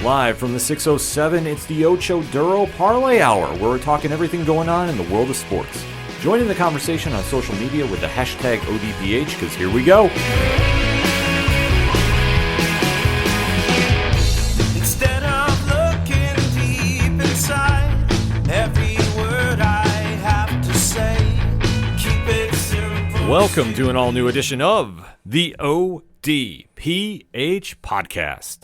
Live from the 607, it's the Ocho Duro Parlay Hour, where we're talking everything going on in the world of sports. Join in the conversation on social media with the hashtag ODPH, because here we go. Instead of looking deep inside, every word I have to say, keep it simple. Welcome to an all-new edition of the ODPH Podcast.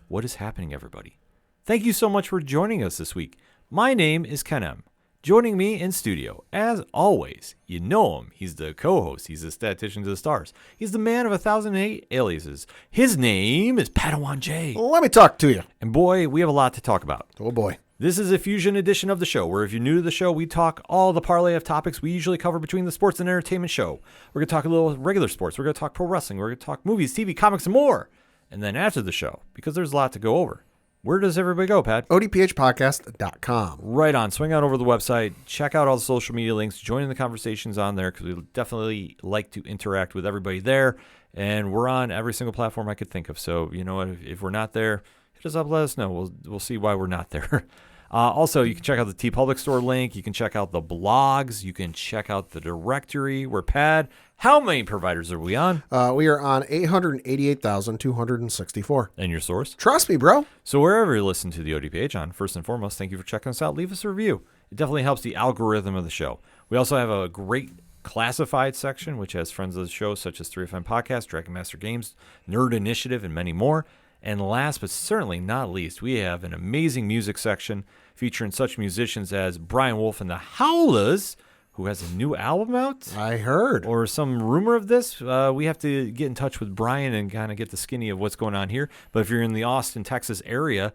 What is happening, everybody? Thank you so much for joining us this week. My name is Ken M. Joining me in studio, as always, you know him. He's the co-host. He's the statistician to the stars. He's the man of 1,008 aliases. His name is Padawan J. Let me talk to you. And boy, we have a lot to talk about. Oh, boy. This is a fusion edition of the show, where if you're new to the show, we talk all the parlay of topics we usually cover between the sports and entertainment show. We're going to talk a little regular sports. We're going to talk pro wrestling. We're going to talk movies, TV, comics, and more. And then after the show, because there's a lot to go over, where does everybody go, Pat? ODPHpodcast.com. Right on. Swing out over the website. Check out all the social media links. Join in the conversations on there, because we definitely like to interact with everybody there. And we're on every single platform I could think of. So, you know what? If we're not there, hit us up. Let us know. We'll see why we're not there. Also, you can check out the TeePublic Store link. You can check out the blogs. You can check out the directory. We're Pad. How many providers are we on? We are on 888,264. And your source? Trust me, bro. So wherever you listen to the ODPH on, first and foremost, thank you for checking us out. Leave us a review. It definitely helps the algorithm of the show. We also have a great classified section, which has friends of the show such as 3FM Podcast, Dragon Master Games, Nerd Initiative, and many more. And last but certainly not least, we have an amazing music section featuring such musicians as Brian Wolf and the Howlers, who has a new album out. I heard. Or some rumor of this. We have to get in touch with Brian and kind of get the skinny of what's going on here. But if you're in the Austin, Texas area,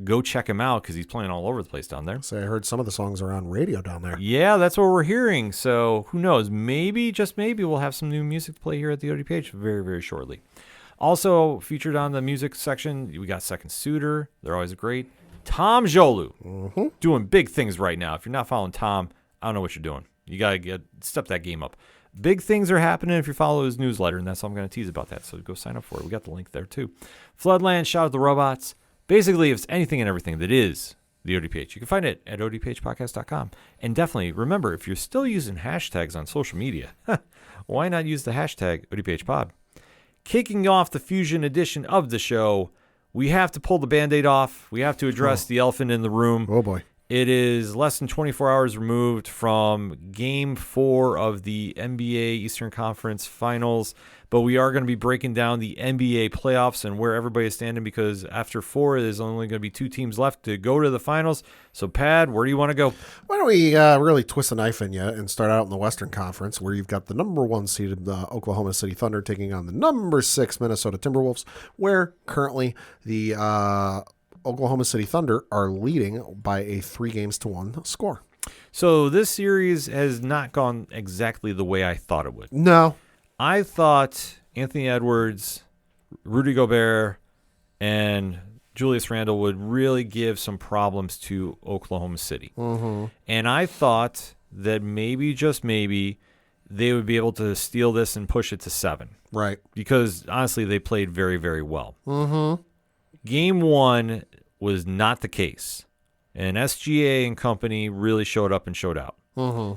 go check him out, because he's playing all over the place down there. So I heard some of the songs are on radio down there. Yeah, that's what we're hearing. So who knows? Maybe, just maybe, we'll have some new music to play here at the ODPH very, very shortly. Also featured on the music section, we got Second Suitor. They're always great. Tom Jolu, doing big things right now. If you're not following Tom, I don't know what you're doing. You got to step that game up. Big things are happening if you follow his newsletter, and that's all I'm going to tease about that. So go sign up for it. We got the link there, too. Floodland, Shout at the Robots. Basically, it's anything and everything that is the ODPH. You can find it at odphpodcast.com. And definitely, remember, if you're still using hashtags on social media, why not use the hashtag ODPHpod? Kicking off the fusion edition of the show, we have to pull the Band-Aid off. We have to address the elephant in the room. Oh, boy. It is less than 24 hours removed from Game 4 of the NBA Eastern Conference Finals, but we are going to be breaking down the NBA playoffs and where everybody is standing, because after 4, there's only going to be 2 teams left to go to the finals. So, Pad, where do you want to go? Why don't we really twist a knife in you and start out in the Western Conference, where you've got the number 1 seeded Oklahoma City Thunder taking on the number 6 Minnesota Timberwolves, where currently the Oklahoma City Thunder are leading by a 3-1 score. So this series has not gone exactly the way I thought it would. No. I thought Anthony Edwards, Rudy Gobert, and Julius Randle would really give some problems to Oklahoma City. Mm-hmm. And I thought that maybe, just maybe, they would be able to steal this and push it to 7. Right. Because, honestly, they played very, very well. Mm-hmm. Game 1 was not the case. And SGA and company really showed up and showed out. Mm-hmm.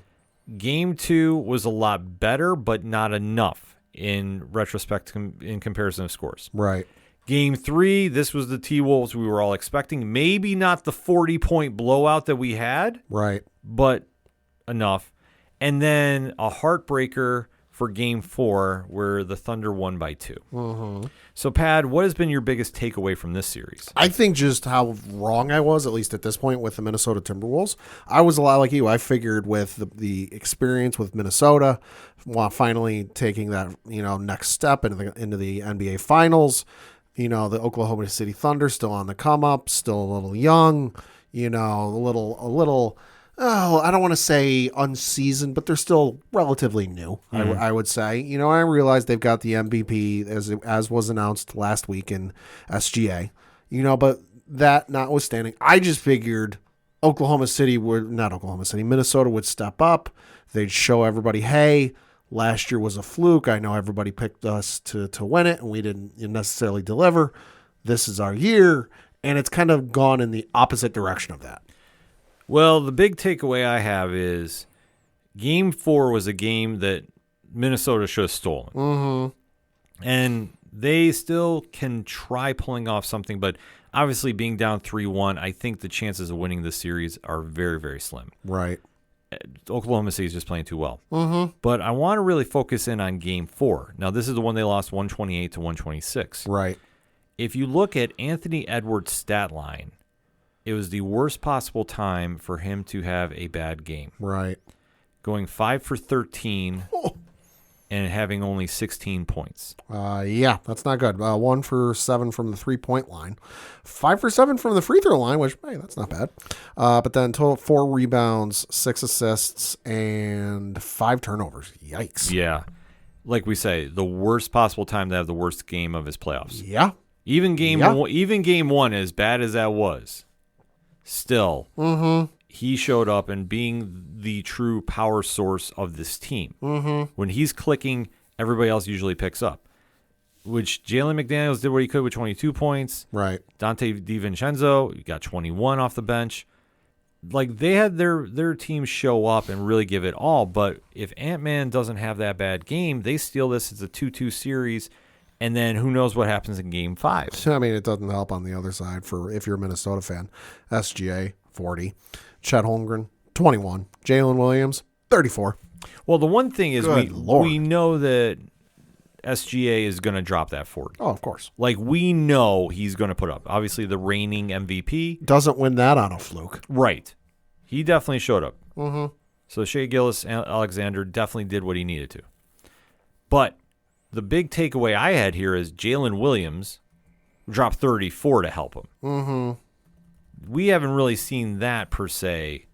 Game 2 was a lot better, but not enough in retrospect in comparison of scores. Right. Game 3, this was the T-Wolves we were all expecting. Maybe not the 40-point blowout that we had. Right. But enough. And then a heartbreaker for Game 4, where the Thunder won by 2. Mm-hmm. So, Pad, what has been your biggest takeaway from this series? I think just how wrong I was, at least at this point, with the Minnesota Timberwolves. I was a lot like you. I figured with the experience with Minnesota, while finally taking that next step into the NBA Finals, the Oklahoma City Thunder still on the come up, still a little young, a little. Oh, I don't want to say unseasoned, but they're still relatively new, I would say. I realize they've got the MVP, as was announced last week in SGA. But that notwithstanding, I just figured Minnesota would step up. They'd show everybody, hey, last year was a fluke. I know everybody picked us to win it, and we didn't necessarily deliver. This is our year. And it's kind of gone in the opposite direction of that. Well, the big takeaway I have is Game 4 was a game that Minnesota should have stolen. Mm-hmm. And they still can try pulling off something, but obviously being down 3-1, I think the chances of winning this series are very, very slim. Right. Oklahoma City is just playing too well. Mm-hmm. But I want to really focus in on Game 4. Now, this is the one they lost 128 to 126. Right. If you look at Anthony Edwards' stat line, it was the worst possible time for him to have a bad game. Right. Going 5 for 13 and having only 16 points. Yeah, that's not good. 1 for 7 from the 3-point line. 5 for 7 from the free throw line, which, hey, that's not bad. But then total 4 rebounds, 6 assists, and 5 turnovers. Yikes. Yeah. Like we say, the worst possible time to have the worst game of his playoffs. Yeah. Even game one, as bad as that was, still, he showed up and being the true power source of this team. Mm-hmm. When he's clicking, everybody else usually picks up. Which Jalen McDaniels did what he could with 22 points. Right. Dante DiVincenzo got 21 off the bench. Like, they had their team show up and really give it all. But if Ant-Man doesn't have that bad game, they steal this as a 2-2 series. And then who knows what happens in Game 5. I mean, it doesn't help on the other side for if you're a Minnesota fan. SGA, 40. Chet Holmgren, 21. Jalen Williams, 34. Well, the one thing is Good Lord. we know that SGA is going to drop that 40. Oh, of course. Like, we know he's going to put up. Obviously, the reigning MVP. Doesn't win that on a fluke. Right. He definitely showed up. Mm-hmm. So Shea Gilgeous-Alexander definitely did what he needed to. But the big takeaway I had here is Jalen Williams dropped 34 to help him. Mm-hmm. We haven't really seen that per se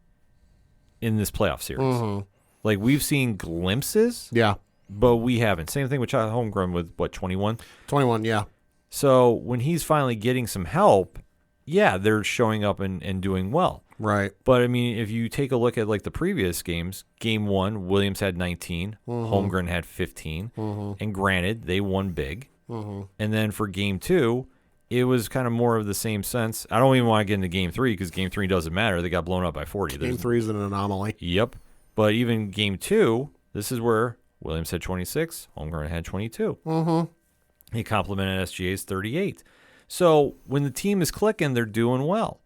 in this playoff series. Mm-hmm. Like, we've seen glimpses. Yeah. But we haven't. Same thing with Chet Holmgren with, 21? 21, yeah. So when he's finally getting some help, yeah, they're showing up and doing well. Right. But, I mean, if you take a look at, like, the previous games, Game 1, Williams had 19, Holmgren had 15, and granted, they won big. And then for Game 2, it was kind of more of the same sense. I don't even want to get into Game 3 because Game 3 doesn't matter. They got blown up by 40. Game 3 is an anomaly. Yep. But even Game 2, this is where Williams had 26, Holmgren had 22. He complimented SGA's 38. So when the team is clicking, they're doing well.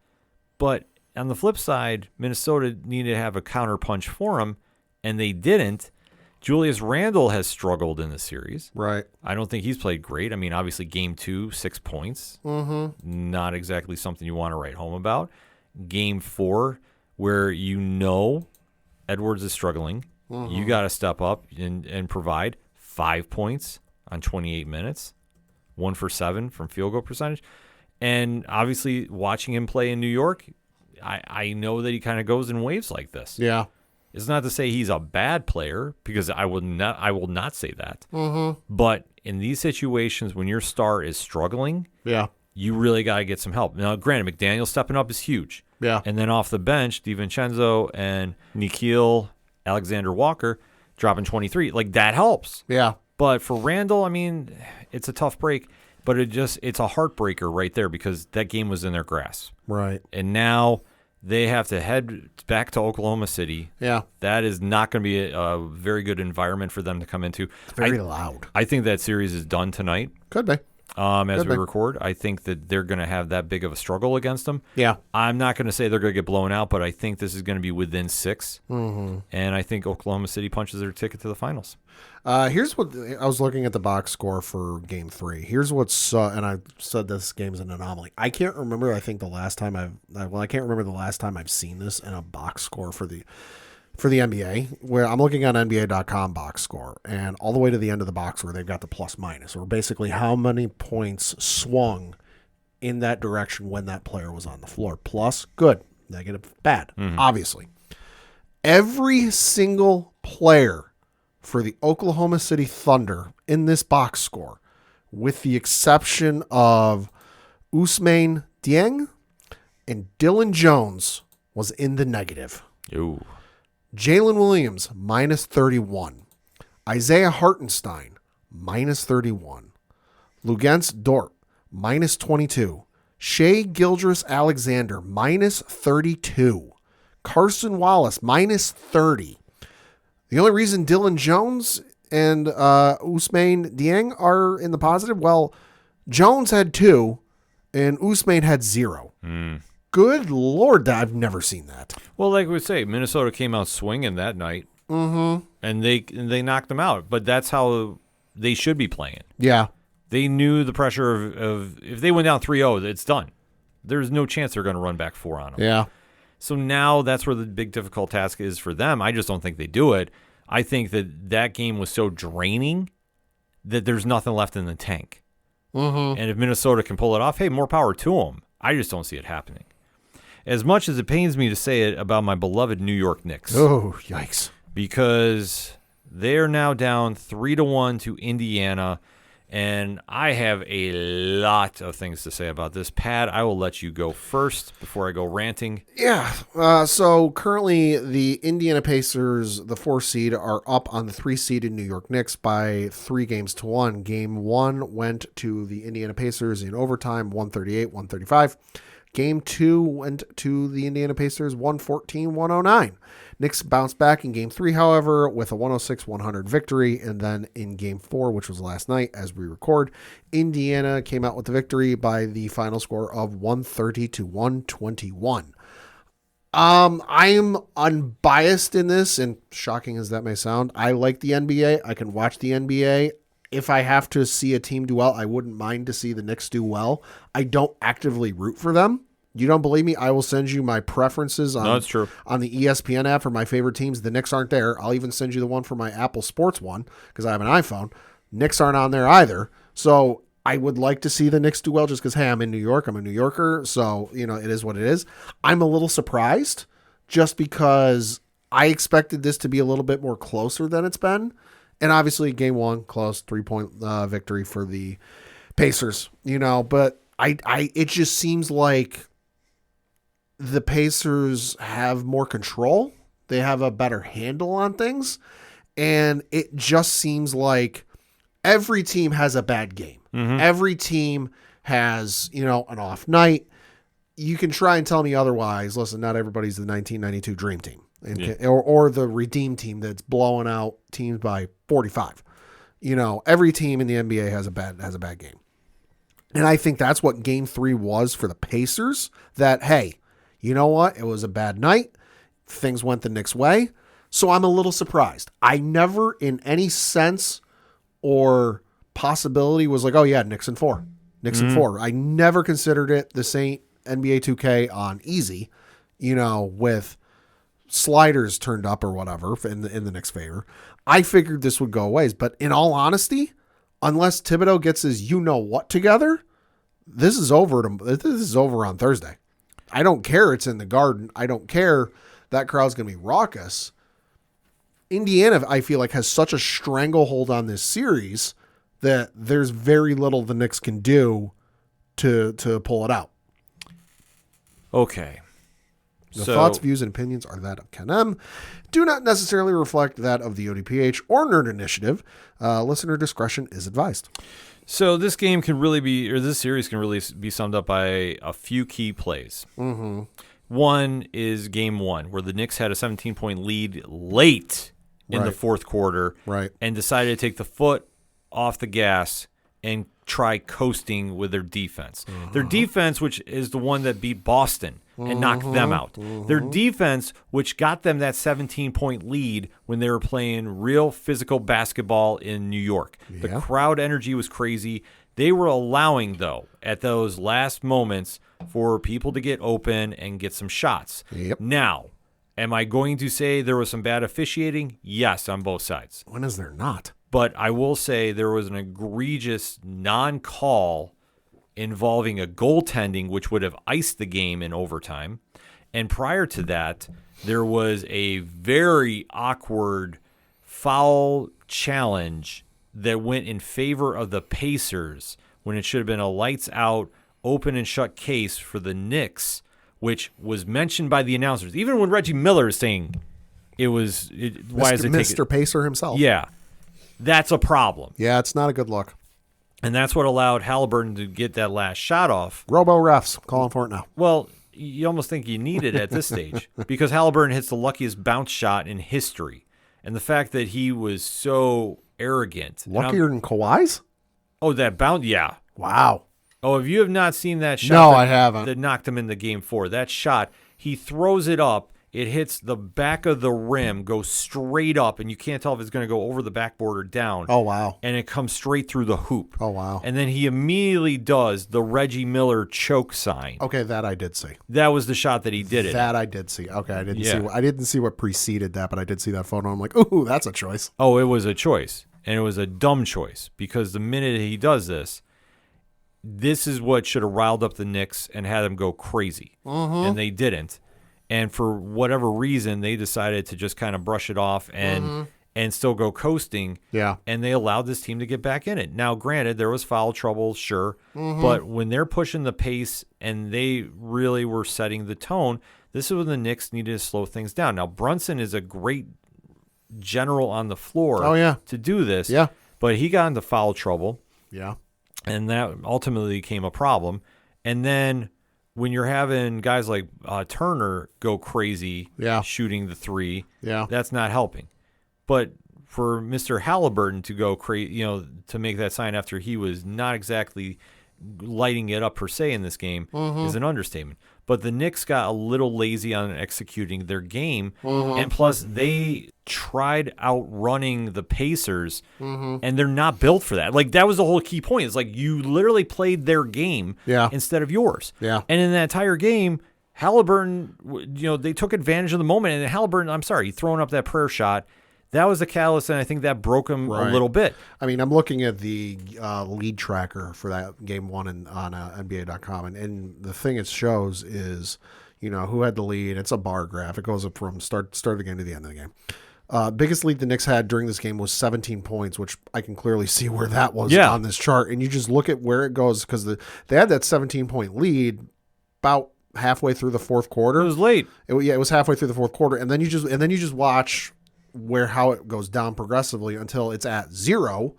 But on the flip side, Minnesota needed to have a counterpunch for him, and they didn't. Julius Randle has struggled in the series. Right. I don't think he's played great. I mean, obviously, Game 2, 6 points. Not exactly something you want to write home about. Game 4, where you know Edwards is struggling. You got to step up and provide 5 points on 28 minutes, 1 for 7 from field goal percentage. And obviously, watching him play in New York, I know that he kind of goes in waves like this. Yeah. It's not to say he's a bad player, because I will not say that. But in these situations, when your star is struggling, Yeah. you really got to get some help. Now, granted, McDaniel stepping up is huge. Yeah. And then off the bench, DiVincenzo and Nikhil Alexander-Walker dropping 23. Like, that helps. Yeah. But for Randall, I mean, it's a tough break, but it's a heartbreaker right there because that game was in their grasp. Right. And now they have to head back to Oklahoma City. Yeah. That is not going to be a very good environment for them to come into. It's very loud. I think that series is done tonight. Could be. As we record, I think that they're going to have that big of a struggle against them. Yeah. I'm not going to say they're going to get blown out, but I think this is going to be within 6. And I think Oklahoma City punches their ticket to the finals. Here's what I was looking at the box score for Game 3. Here's what's and I said this game's an anomaly. I can't remember. I think the last time I can't remember the last time I've seen this in a box score for the NBA, where I'm looking at NBA.com box score, and all the way to the end of the box where they've got the plus minus, or basically how many points swung in that direction when that player was on the floor. Plus, good. Negative, bad, obviously. Every single player for the Oklahoma City Thunder in this box score, with the exception of Ousmane Dieng and Dylan Jones, was in the negative. Ooh. Jalen Williams, minus 31. Isaiah Hartenstein, minus 31. Luguentz Dort, minus 22. Shea Gildress-Alexander, minus 32. Carson Wallace, minus 30. The only reason Dylan Jones and Ousmane Dieng are in the positive, well, Jones had 2 and Ousmane had 0. Good Lord, I've never seen that. Well, like we say, Minnesota came out swinging that night, and they knocked them out. But that's how they should be playing. Yeah. They knew the pressure of if they went down 3-0, it's done. There's no chance they're going to run back 4 on them. Yeah. So now that's where the big difficult task is for them. I just don't think they do it. I think that game was so draining that there's nothing left in the tank. And if Minnesota can pull it off, hey, more power to them. I just don't see it happening. As much as it pains me to say it about my beloved New York Knicks. Oh, yikes. Because they're now down 3-1 to Indiana. And I have a lot of things to say about this. Pat, I will let you go first before I go ranting. Yeah. So currently the Indiana Pacers, the 4 seed, are up on the 3 seeded New York Knicks by 3-1. Game 1 went to the Indiana Pacers in overtime, 138-135. Game 2 went to the Indiana Pacers, 114-109. Knicks bounced back in Game 3, however, with a 106-100 victory. And then in Game 4, which was last night as we record, Indiana came out with the victory by the final score of 130-121. I'm unbiased in this, and shocking as that may sound, I like the NBA. I can watch the NBA. If I have to see a team do well, I wouldn't mind to see the Knicks do well. I don't actively root for them. You don't believe me? I will send you my preferences on, that's true. On the ESPN app for my favorite teams. The Knicks aren't there. I'll even send you the one for my Apple Sports one because I have an iPhone. Knicks aren't on there either. So I would like to see the Knicks do well just because, hey, I'm in New York. I'm a New Yorker. So, it is what it is. I'm a little surprised just because I expected this to be a little bit more closer than it's been. And obviously, Game 1, close, 3-point victory for the Pacers, but it just seems like the Pacers have more control. They have a better handle on things. And it just seems like every team has a bad game. Every team has, an off night. You can try and tell me otherwise. Listen, not everybody's the 1992 Dream Team. Or the Redeem team that's blowing out teams by 45. Every team in the NBA has a bad game. And I think that's what Game 3 was for the Pacers, that, hey, you know what? It was a bad night. Things went the Knicks' way. So I'm a little surprised. I never in any sense or possibility was like, oh yeah, Knicks in 4. Knicks in 4. I never considered it the same NBA 2K on easy, with sliders turned up or whatever in the Knicks' favor. I figured this would go away, but in all honesty, unless Thibodeau gets his what together, this is over. This is over on Thursday. I don't care. It's in the Garden. I don't care. That crowd's going to be raucous. Indiana, I feel like, has such a stranglehold on this series that there's very little the Knicks can do to pull it out. Okay. The thoughts, views, and opinions are that of Ken M. Do not necessarily reflect that of the ODPH or Nerd Initiative. Listener discretion is advised. So this game can really be, or this series can really be summed up by a few key plays. One is Game 1, where the Knicks had a 17-point lead late in the fourth quarter, and decided to take the foot off the gas and try coasting with their defense. Their defense, which is the one that beat Boston and knocked them out. Their defense, which got them that 17-point lead when they were playing real physical basketball in New York. The crowd energy was crazy. They were allowing, though, at those last moments for people to get open and get some shots. Now, am I going to say there was some bad officiating? Yes, on both sides. When is there not? But I will say there was an egregious non-call involving a goaltending, which would have iced the game in overtime. And prior to that, there was a very awkward foul challenge that went in favor of the Pacers when it should have been a lights-out, open and shut case for the Knicks, which was mentioned by the announcers. Even when Reggie Miller is saying why is it Mr. Pacer himself. Yeah. That's a problem. Yeah, it's not a good look. And that's what allowed Halliburton to get that last shot off. Robo refs, calling for it now. Well, you almost think you need it at this stage because Halliburton hits the luckiest bounce shot in history. And the fact that he was so arrogant. Luckier than Kawhi's? Oh, that bounce? Yeah. Wow. Oh, if you have not seen that shot No, I haven't. that knocked him into game 4, that shot, he throws it up. It hits the back of the rim, goes straight up, and you can't tell if it's going to go over the backboard or down. Oh, wow. And it comes straight through the hoop. Oh, wow. And then he immediately does the Reggie Miller choke sign. Okay, that I did see. That was the shot that he did it. That I did see. Okay, I didn't Yeah. see. I didn't see what preceded that, but I did see that photo. I'm like, ooh, that's a choice. Oh, it was a choice. And it was a dumb choice because the minute he does this, this is what should have riled up the Knicks and had them go crazy. And they didn't. And for whatever reason, they decided to just kind of brush it off and still go coasting. Yeah. And they allowed this team to get back in it. Now, granted, there was foul trouble, sure. But when they're pushing the pace and they really were setting the tone, this is when the Knicks needed to slow things down. Now, Brunson is a great general on the floor to do this. Yeah. But he got into foul trouble. Yeah. And that ultimately became a problem. And then when you're having guys like Turner go crazy shooting the three, that's not helping. But for Mr. Halliburton to go crazy, to make that sign after he was not exactly lighting it up per se in this game is an understatement. But the Knicks got a little lazy on executing their game, and plus they tried outrunning the Pacers, and they're not built for that. Like, that was the whole key point. It's like you literally played their game instead of yours. Yeah. And in that entire game, Halliburton, they took advantage of the moment, and Halliburton, he throwing up that prayer shot. That was the catalyst, and I think that broke him a little bit. I mean, I'm looking at the lead tracker for that game one on NBA.com, and the thing it shows is, who had the lead. It's a bar graph. It goes up from start of the game to the end of the game. Biggest lead the Knicks had during this game was 17 points, which I can clearly see where that was on this chart. And you just look at where it goes because they had that 17-point lead about halfway through the fourth quarter. It was late. It was halfway through the fourth quarter, and then you just watch how it goes down progressively until it's at 0,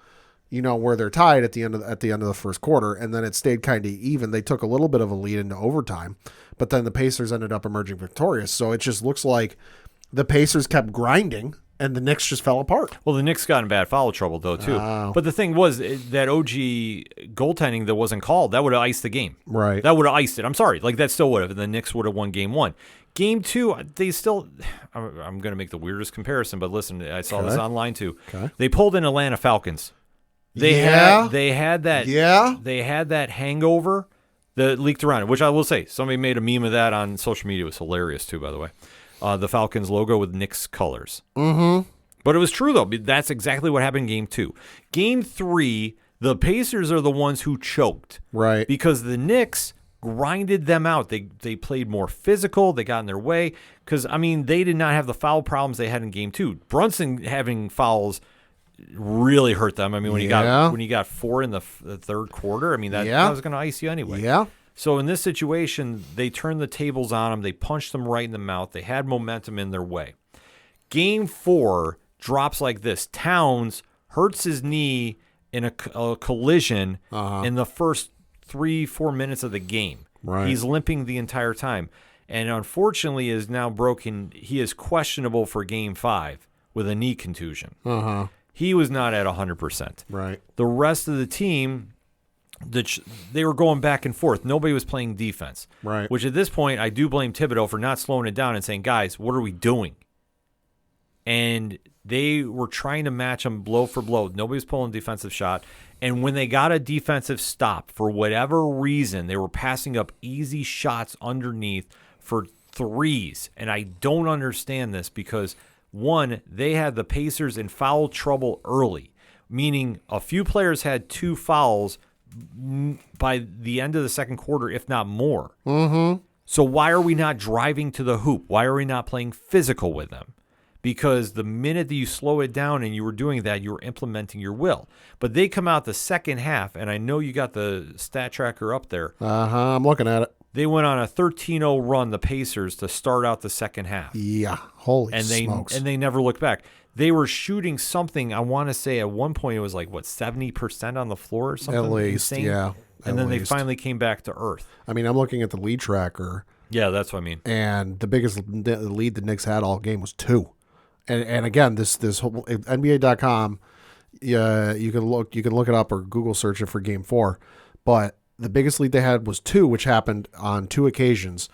where they're tied at the end of the first quarter, and then it stayed kind of even. They took a little bit of a lead into overtime, but then the Pacers ended up emerging victorious. So it just looks like the Pacers kept grinding and the Knicks just fell apart. Well, the Knicks got in bad foul trouble though too. But the thing was that OG goaltending that wasn't called, that would have iced the game. Right. That would have iced it. I'm sorry. Like, that still would have. And the Knicks would have won game 1. Game 2, they still, I'm going to make the weirdest comparison, but listen, I saw this online too. Okay. They pulled in Atlanta Falcons. They had that hangover that leaked around, which I will say, somebody made a meme of that on social media. It was hilarious too, by the way. The Falcons logo with Knicks colors. But it was true though. That's exactly what happened in game 2. Game 3, the Pacers are the ones who choked. Right. Because the Knicks grinded them out. They played more physical. They got in their way. Because, they did not have the foul problems they had in game 2. Brunson having fouls really hurt them. When he got 4 in the third quarter, that was going to ice you anyway. Yeah. So in this situation, they turned the tables on them. They punched them right in the mouth. They had momentum in their way. Game 4 drops like this. Towns hurts his knee in a collision in the first 3-4 minutes of the game. Right. He's limping the entire time. And unfortunately is now broken. He is questionable for game 5 with a knee contusion. He was not at 100%. Right. The rest of the team, they were going back and forth. Nobody was playing defense. Right. Which at this point, I do blame Thibodeau for not slowing it down and saying, guys, what are we doing? And they were trying to match them blow for blow. Nobody was pulling a defensive shot. And when they got a defensive stop, for whatever reason, they were passing up easy shots underneath for threes. And I don't understand this because, one, they had the Pacers in foul trouble early, meaning a few players had 2 fouls by the end of the second quarter, if not more. So why are we not driving to the hoop? Why are we not playing physical with them? Because the minute that you slow it down and you were doing that, you were implementing your will. But they come out the second half, and I know you got the stat tracker up there. I'm looking at it. They went on a 13-0 run, the Pacers, to start out the second half. Yeah, holy smokes. And they never looked back. They were shooting something, I want to say at one point it was like, 70% on the floor or something? At least, insane? yeah. And then they finally came back to earth. I mean, I'm looking at the lead tracker, Yeah, that's what I mean. and the biggest lead the Knicks had all game was 2. And again, this whole NBA.com, yeah, you can look it up or Google search it for Game 4, but the biggest lead they had was 2, which happened on 2 occasions,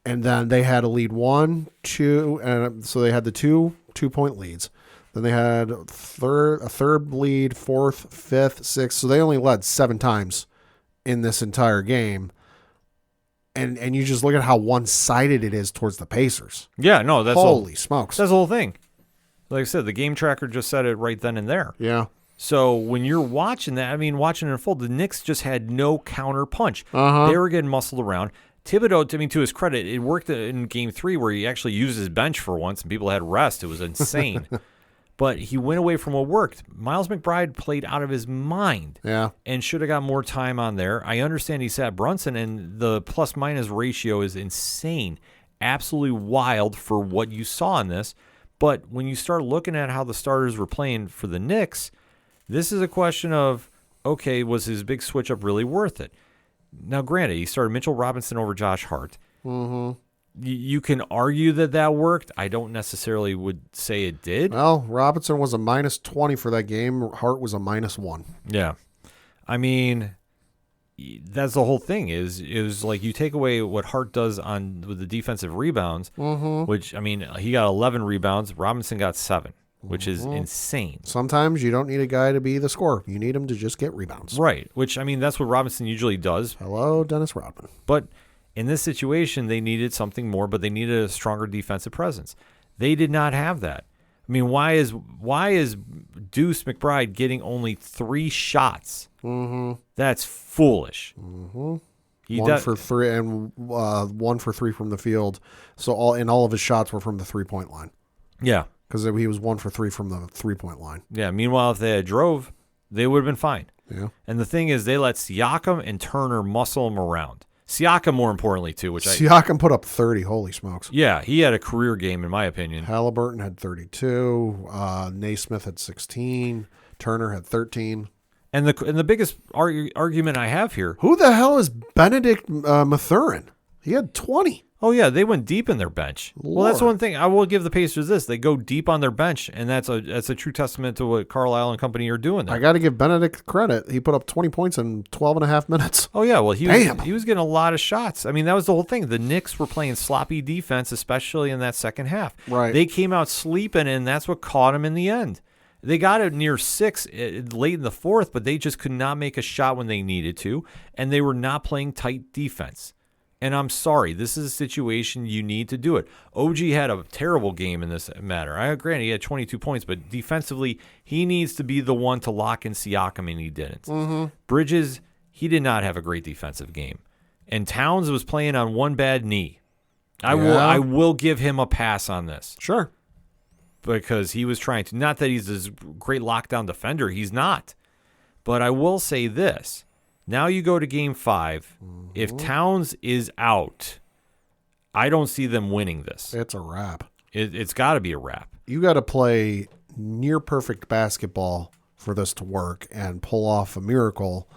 and then they had a lead 1, 2, and so they had the 2-point leads. Then they had a third lead, 4th, 5th, 6th. So they only led 7 times in this entire game. And you just look at how one-sided it is towards the Pacers. Yeah, no, that's Holy smokes. That's the whole thing. Like I said, the game tracker just said it right then and there. Yeah. So when you're watching that, watching it unfold, the Knicks just had no counter punch. Uh-huh. They were getting muscled around. Thibodeau, to his credit, it worked in Game 3 where he actually used his bench for once and people had rest. It was insane. But he went away from what worked. Miles McBride played out of his mind. Yeah. And should have got more time on there. I understand he sat Brunson, and the plus-minus ratio is insane. Absolutely wild for what you saw in this. But when you start looking at how the starters were playing for the Knicks, this is a question of, okay, was his big switch-up really worth it? Now, granted, he started Mitchell Robinson over Josh Hart. Mm-hmm. You can argue that worked. I don't necessarily would say it did. Well, Robinson was a -20 for that game. Hart was a -1. Yeah. That's the whole thing is like you take away what Hart does with the defensive rebounds, which, he got 11 rebounds. Robinson got 7, which is insane. Sometimes you don't need a guy to be the scorer. You need him to just get rebounds. Right, which, that's what Robinson usually does. Hello, Dennis Rodman. But in this situation, they needed something more, but they needed a stronger defensive presence. They did not have that. Why is Deuce McBride getting only 3 shots? Mm-hmm. That's foolish. Mm-hmm. 1 for 3 and 1 for 3 from the field. So all of his shots were from the 3-point line. Yeah, because he was 1 for 3 from the 3-point line. Yeah. Meanwhile, if they had drove, they would have been fine. Yeah. And the thing is, they let Siakam and Turner muscle him around. Siakam, more importantly, too. Siakam put up 30. Holy smokes. Yeah, he had a career game, in my opinion. Halliburton had 32. Naismith had 16. Turner had 13. And the biggest argument I have here. Who the hell is Benedict Mathurin? He had 20. Oh, yeah, they went deep in their bench. Lord. Well, that's one thing. I will give the Pacers this. They go deep on their bench, and that's a true testament to what Carlisle and company are doing there. I got to give Benedict credit. He put up 20 points in 12 and a half minutes. Oh, yeah. Well, he was getting a lot of shots. That was the whole thing. The Knicks were playing sloppy defense, especially in that second half. Right. They came out sleeping, and that's what caught them in the end. They got it near 6 late in the fourth, but they just could not make a shot when they needed to, and they were not playing tight defense. And I'm sorry, this is a situation you need to do it. OG had a terrible game in this matter. I agree, he had 22 points, but defensively, he needs to be the one to lock in Siakam, and he didn't. Mm-hmm. Bridges, he did not have a great defensive game. And Towns was playing on one bad knee. I will give him a pass on this. Sure. Because he was trying to, not that he's this great lockdown defender, he's not. But I will say this. Now you go to Game 5. Mm-hmm. If Towns is out, I don't see them winning this. It's a wrap. It's got to be a wrap. You got to play near perfect basketball for this to work and pull off a miracle.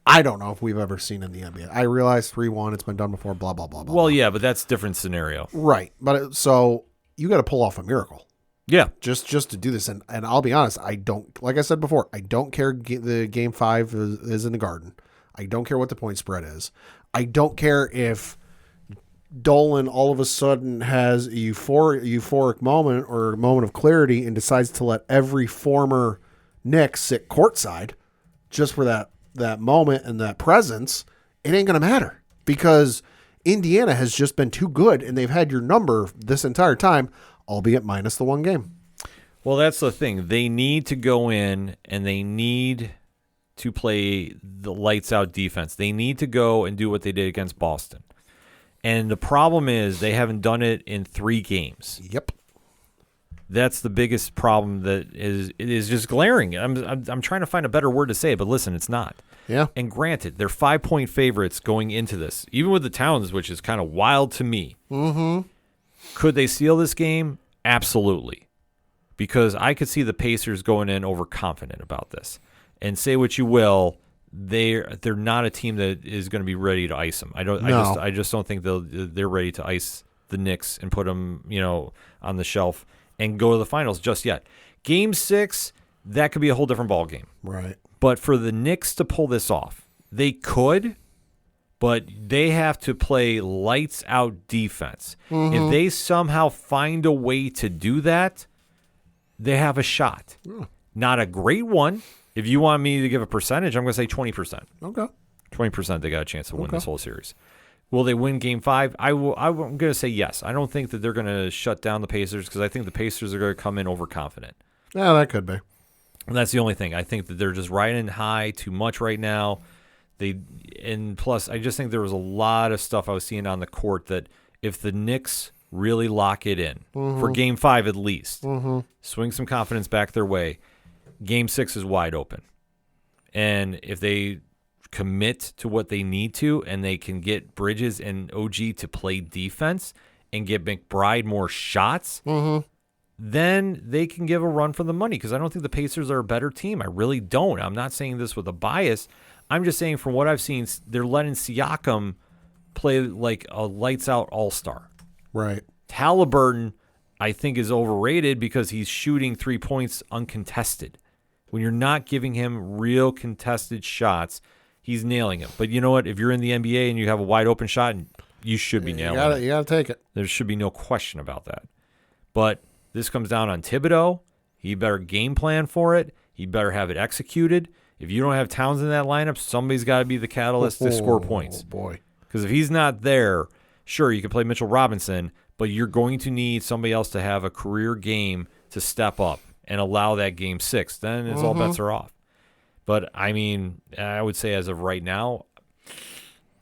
I don't know if we've ever seen in the NBA. I realize 3-1, it's been done before, blah, blah, blah, blah. Well, yeah, but that's a different scenario. Right. But so you got to pull off a miracle. Yeah. Just to do this. And I'll be honest, I don't, like I said before, I don't care the Game 5 is in the Garden. I don't care what the point spread is. I don't care if Dolan all of a sudden has a euphoric moment or a moment of clarity and decides to let every former Knick sit courtside just for that moment and that presence. It ain't going to matter because Indiana has just been too good and they've had your number this entire time, albeit minus the 1 game. Well, that's the thing. They need to go in and they need to play the lights out defense. They need to go and do what they did against Boston. And the problem is they haven't done it in 3 games. Yep. That's the biggest problem that is just glaring. I'm trying to find a better word to say it, but listen, it's not. Yeah. And granted, they're 5-point favorites going into this, even with the Towns, which is kind of wild to me. Mm-hmm. Could they steal this game? Absolutely. because I could see the Pacers going in overconfident about this. And say what you will, they're not a team that is going to be ready to ice them. I just don't think they're ready to ice the Knicks and put them, on the shelf and go to the finals just yet. Game 6, that could be a whole different ball game. Right. But for the Knicks to pull this off, they could, but they have to play lights out defense. If they somehow find a way to do that, they have a shot. Not a great one. If you want me to give a percentage, I'm going to say 20%. Okay. 20% they got a chance to win this whole series. Will they win Game 5? I'm going to say yes. I don't think that they're going to shut down the Pacers because I think the Pacers are going to come in overconfident. Yeah, that could be. And that's the only thing. I think that they're just riding high too much right now. Plus, I just think there was a lot of stuff I was seeing on the court that if the Knicks really lock it in for Game 5 at least, swing some confidence back their way, Game 6 is wide open. And if they commit to what they need to and they can get Bridges and OG to play defense and get McBride more shots, then they can give a run for the money because I don't think the Pacers are a better team. I really don't. I'm not saying this with a bias. I'm just saying from what I've seen, they're letting Siakam play like a lights-out all-star. Right. Halliburton, I think, is overrated because he's shooting 3 points uncontested. When you're not giving him real contested shots, he's nailing it. But you know what? If you're in the NBA and you have a wide-open shot, you should be nailing it. You got to take it. There should be no question about that. But this comes down on Thibodeau. He better game plan for it. He better have it executed. If you don't have Towns in that lineup, somebody's got to be the catalyst to score points. Oh, boy. Because if he's not there, sure, you can play Mitchell Robinson, but you're going to need somebody else to have a career game to step up and allow that Game 6. Then all bets are off. But, I mean, I would say as of right now,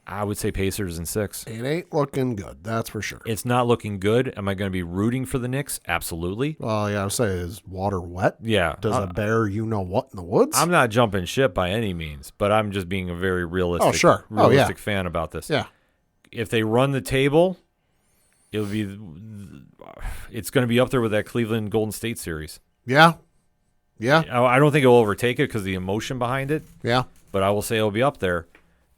I would say Pacers in 6. It ain't looking good, that's for sure. It's not looking good. Am I going to be rooting for the Knicks? Absolutely. Well, yeah, I would say, is water wet? Yeah. Does a bear you-know-what in the woods? I'm not jumping ship by any means, but I'm just being a very realistic, fan about this. Yeah. If they run the table, it's going to be up there with that Cleveland Golden State series. Yeah. Yeah. I don't think it will overtake it because of the emotion behind it. Yeah. But I will say it'll be up there.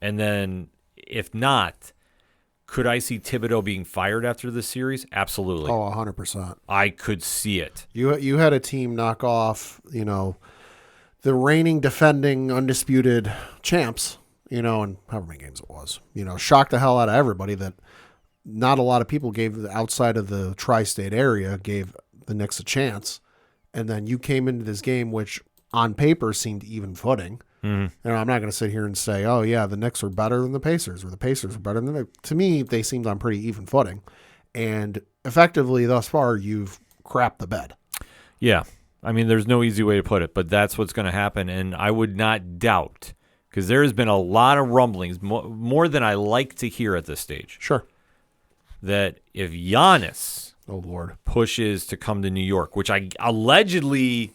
And then if not, could I see Thibodeau being fired after this series? Absolutely. Oh, 100%. I could see it. You had a team knock off, the reigning, defending, undisputed champs, and however many games it was, shocked the hell out of everybody that not a lot of people outside of the tri-state area gave the Knicks a chance. And then you came into this game, which on paper seemed even footing. I'm not going to sit here and say, oh, yeah, the Knicks are better than the Pacers or the Pacers are better than the. To me, they seemed on pretty even footing. And effectively, thus far, you've crapped the bed. Yeah. I mean, there's no easy way to put it, but that's what's going to happen. And I would not doubt, because there has been a lot of rumblings, more than I like to hear at this stage. Sure. That if Giannis oh Lord pushes to come to New York, which I allegedly,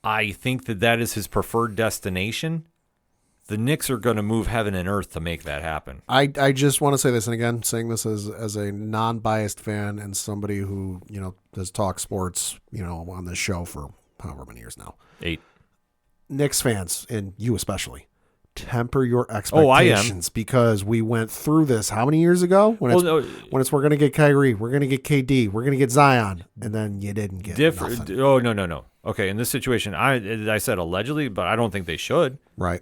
I think that is his preferred destination. The Knicks are going to move heaven and earth to make that happen. I just want to say this, and again, saying this as a non-biased fan and somebody who, has talked sports, on this show for however many years now. 8. Knicks fans, and you especially, temper your expectations because we went through this how many years ago? When it's we're going to get Kyrie, we're going to get KD, we're going to get Zion, and then you didn't get nothing. Oh, no. Okay, in this situation, I said allegedly, but I don't think they should. Right.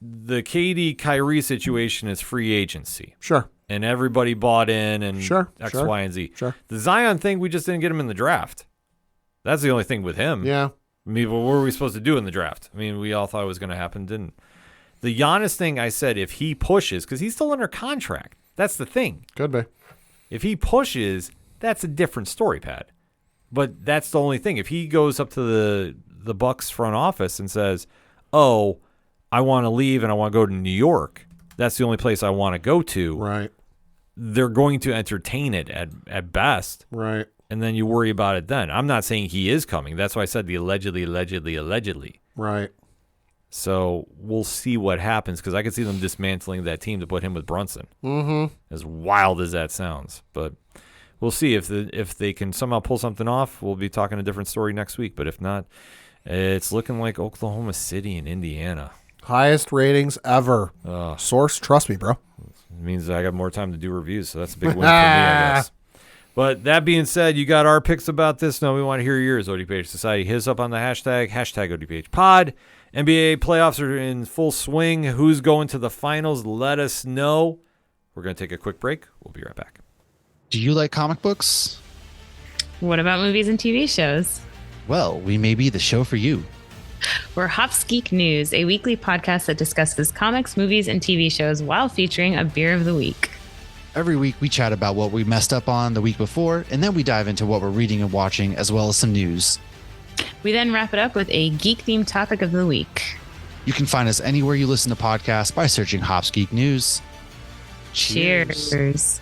The KD Kyrie situation is free agency. Sure. And everybody bought in and X, sure. Y, and Z. Sure. The Zion thing, we just didn't get him in the draft. That's the only thing with him. Yeah. I mean, what were we supposed to do in the draft? I mean, we all thought it was going to happen, didn't. The Giannis thing, I said, if he pushes, because he's still under contract. That's the thing. Could be. If he pushes, that's a different story, Pat. But that's the only thing. If he goes up to the Bucks front office and says, oh, I want to leave and I want to go to New York, that's the only place I want to go to. Right. They're going to entertain it at best. Right. And then you worry about it then. I'm not saying he is coming. That's why I said the allegedly. Right. So we'll see what happens because I could see them dismantling that team to put him with Brunson. Mm-hmm. As wild as that sounds. But we'll see if they can somehow pull something off. We'll be talking a different story next week. But if not, it's looking like Oklahoma City and Indiana. Highest ratings ever. Source, trust me, bro. It means I got more time to do reviews, so that's a big win for me, I guess. But that being said, you got our picks about this. Now we want to hear yours, ODPH Society. Hit us up on the hashtag ODPH Pod. NBA playoffs are in full swing. Who's going to the finals? Let us know. We're going to take a quick break. We'll be right back. Do you like comic books? What about movies and TV shows? Well, we may be the show for you. We're Hops Geek News, a weekly podcast that discusses comics, movies, and TV shows while featuring a beer of the week. Every week, we chat about what we messed up on the week before, and then we dive into what we're reading and watching, as well as some news. We then wrap it up with a geek-themed topic of the week. You can find us anywhere you listen to podcasts by searching Hops Geek News. Cheers.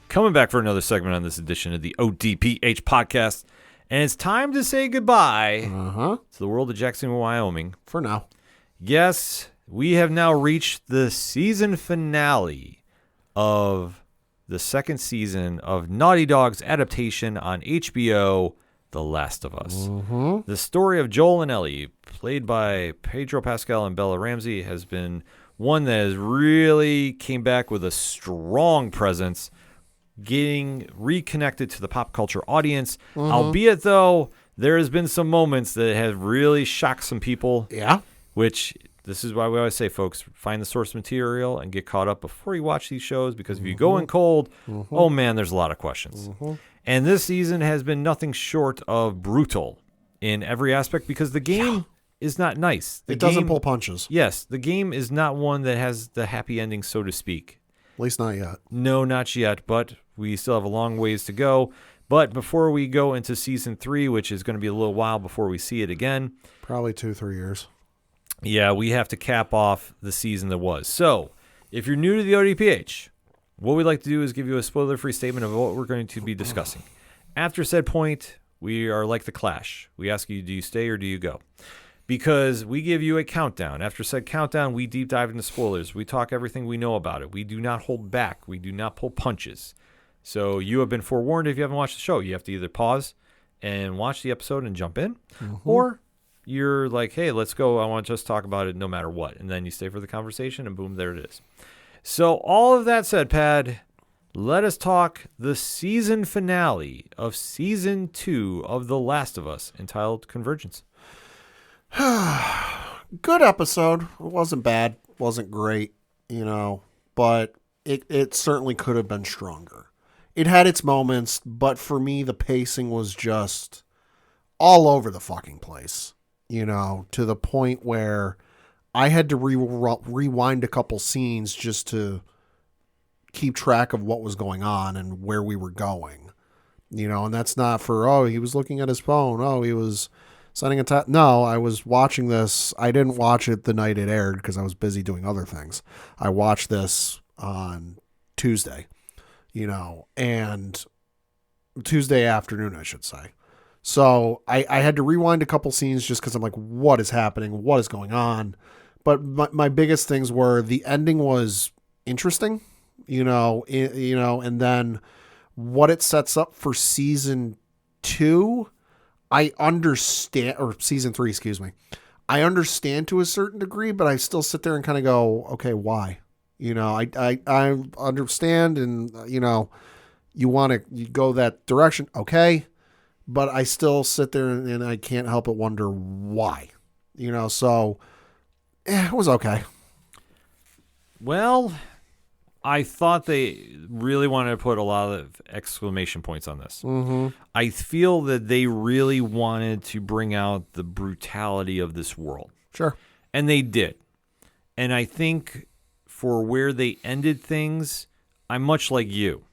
Coming back for another segment on this edition of the ODPH podcast. And it's time to say goodbye to the world of Jacksonville, Wyoming. For now. Yes, we have now reached the season finale of the second season of Naughty Dog's adaptation on HBO, The Last of Us. The story of Joel and Ellie, played by Pedro Pascal and Bella Ramsey, has been one that has really came back with a strong presence, getting reconnected to the pop culture audience. Albeit, though, there has been some moments that have really shocked some people. Yeah. Which, this is why we always say, folks, find the source material and get caught up before you watch these shows, because if you go in cold, oh man, there's a lot of questions. And this season has been nothing short of brutal in every aspect, because the game is not nice. It doesn't pull punches. Yes, the game is not one that has the happy ending, so to speak. At least not yet. No, not yet, but we still have a long ways to go. But before we go into season 3, which is going to be a little while before we see it again. Probably 2-3 years. Yeah, we have to cap off the season that was. So, if you're new to the ODPH, what we'd like to do is give you a spoiler-free statement of what we're going to be discussing. After said point, we are like the Clash. We ask you, do you stay or do you go? Because we give you a countdown. After said countdown, we deep dive into spoilers. We talk everything we know about it. We do not hold back. We do not pull punches. So you have been forewarned if you haven't watched the show. You have to either pause and watch the episode and jump in, or you're like, hey, let's go. I want to just talk about it no matter what. And then you stay for the conversation, and boom, there it is. So all of that said, Pad, let us talk the season finale of season 2 of The Last of Us, entitled Convergence. Good episode. It wasn't bad. Wasn't great, but it certainly could have been stronger. It had its moments, but for me, the pacing was just all over the fucking place, to the point where I had to rewind a couple scenes just to keep track of what was going on and where we were going, and that's not for, he was looking at his phone. He was sending a text. No, I was watching this. I didn't watch it the night it aired because I was busy doing other things. I watched this on Tuesday, and Tuesday afternoon, I should say. So I had to rewind a couple scenes just because I'm like, what is happening? What is going on? But my biggest things were the ending was interesting, and then what it sets up for season 2. I understand, or season 3, excuse me. I understand to a certain degree, but I still sit there and kind of go, okay, why? I understand, and you want to go that direction, okay, but I still sit there and I can't help but wonder why. So it was okay. Well, I thought they really wanted to put a lot of exclamation points on this. I feel that they really wanted to bring out the brutality of this world. Sure. And they did. And I think for where they ended things, I'm much like you.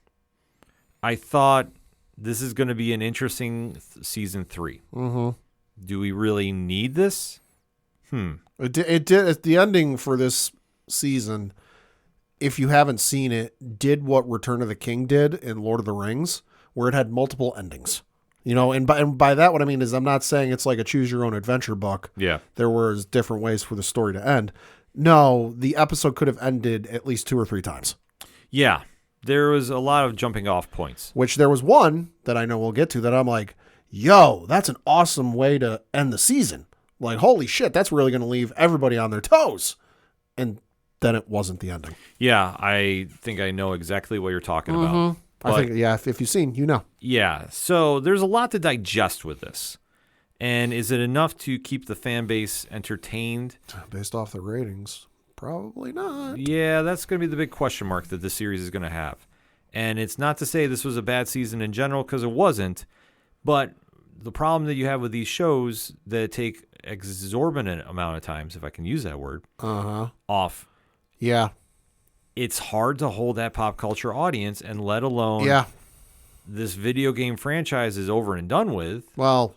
I thought this is going to be an interesting season 3. Do we really need this? It did. The ending for this season, if you haven't seen it, did what Return of the King did in Lord of the Rings, where it had multiple endings. And by that, what I mean is I'm not saying it's like a choose your own adventure book. Yeah. There was different ways for the story to end. No, the episode could have ended at least 2 or 3 times. Yeah. There was a lot of jumping off points. Which there was one that I know we'll get to that I'm like, yo, that's an awesome way to end the season. Like, holy shit, that's really going to leave everybody on their toes. And then it wasn't the ending. Yeah, I think I know exactly what you're talking about. I think, yeah, if you've seen, you know. Yeah, so there's a lot to digest with this. And is it enough to keep the fan base entertained? Based off the ratings, probably not. Yeah, that's going to be the big question mark that this series is going to have. And it's not to say this was a bad season in general, because it wasn't. But the problem that you have with these shows that take exorbitant amount of times, if I can use that word, off. Yeah. It's hard to hold that pop culture audience, and let alone this video game franchise is over and done with. Well,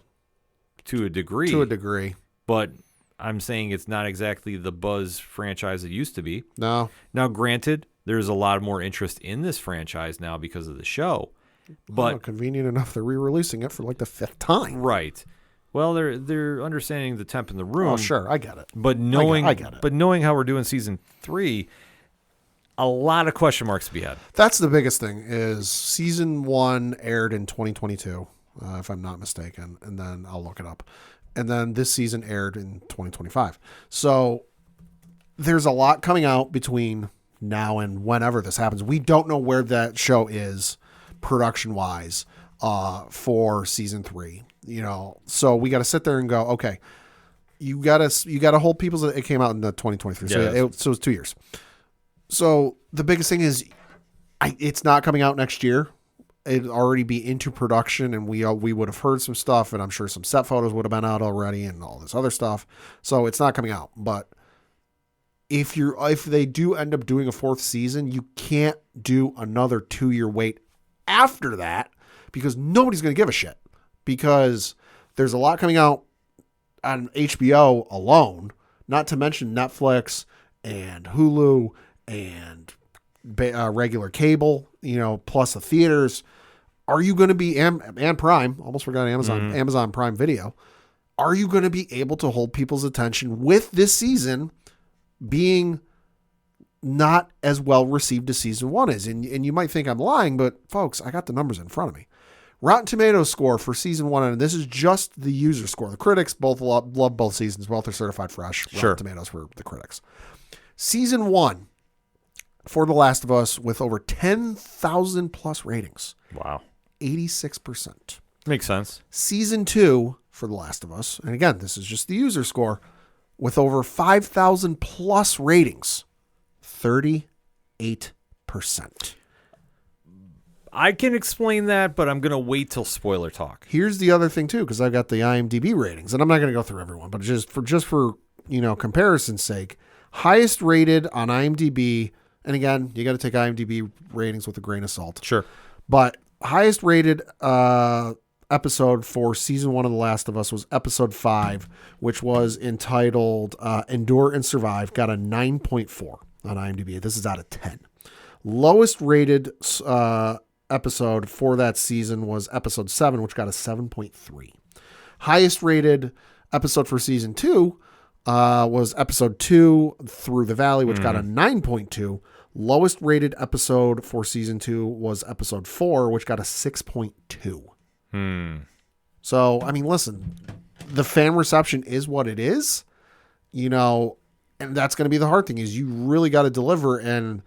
to a degree. But I'm saying it's not exactly the buzz franchise it used to be. No. Now, granted, there's a lot more interest in this franchise now because of the show. But convenient enough they're re-releasing it for like the 5th time. Right. Well, they're understanding the temp in the room. Oh, sure, I get it. But knowing I get it. But knowing how we're doing season 3, a lot of question marks to be had. That's the biggest thing. Is season 1 aired in 2022, if I'm not mistaken, and then I'll look it up. And then this season aired in 2025. So there's a lot coming out between now and whenever this happens. We don't know where that show is production-wise for season 3. You know, so we got to sit there and go, okay, you got to hold people's. It came out in the 2023, so so it's 2 years. So the biggest thing is, it's not coming out next year. It'd already be into production, and we would have heard some stuff, and I'm sure some set photos would have been out already, and all this other stuff. So it's not coming out. But if they do end up doing a 4th season, you can't do another 2-year wait after that, because nobody's going to give a shit. Because there's a lot coming out on HBO alone, not to mention Netflix and Hulu and regular cable, you know, plus the theaters. Are you going to be, and Prime, almost forgot Amazon Prime Video. Are you going to be able to hold people's attention with this season being not as well received as season 1 is? And you might think I'm lying, but folks, I got the numbers in front of me. Rotten Tomatoes score for season 1, and this is just the user score. The critics both love both seasons. Both are certified fresh. Sure. Rotten Tomatoes for the critics. Season 1 for The Last of Us with over 10,000 plus ratings. Wow. 86%. Makes sense. Season 2 for The Last of Us, and again, this is just the user score, with over 5,000 plus ratings. 38%. I can explain that, but I'm going to wait till spoiler talk. Here's the other thing too, because I've got the IMDb ratings, and I'm not going to go through everyone, but just for you know, comparison's sake, highest rated on IMDb, and again, you got to take IMDb ratings with a grain of salt. Sure. But highest rated episode for season 1 of The Last of Us was episode 5, which was entitled Endure and Survive, got a 9.4 on IMDb. This is out of 10. Lowest rated episode for that season was episode 7, which got a 7.3. Highest rated episode for season 2 was episode 2, Through the Valley, which got a 9.2. Lowest rated episode for season 2 was episode 4, which got a 6.2. So, I mean, listen, the fan reception is what it is, you know, and that's going to be the hard thing, is you really got to deliver and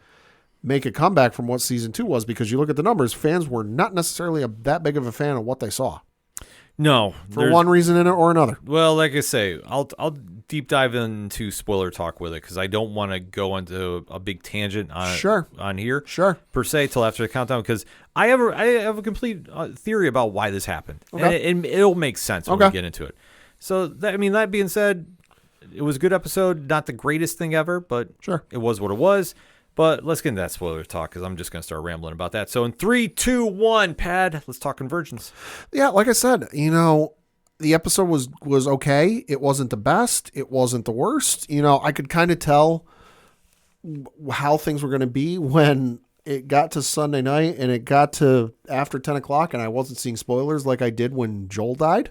make a comeback from what season 2 was, because you look at the numbers, fans were not necessarily that big of a fan of what they saw. No. For one reason or another. Well, like I say, I'll deep dive into spoiler talk with it, because I don't want to go into a big tangent on here. Sure. Per se, till after the countdown, because I have a complete theory about why this happened. Okay. And it'll make sense when we get into it. So, that being said, it was a good episode. Not the greatest thing ever, but sure, it was what it was. But let's get into that spoiler talk, because I'm just going to start rambling about that. So in 3, 2, 1, Pad, let's talk Convergence. Yeah, like I said, you know, the episode was okay. It wasn't the best. It wasn't the worst. You know, I could kind of tell how things were going to be when it got to Sunday night and it got to after 10 o'clock and I wasn't seeing spoilers like I did when Joel died.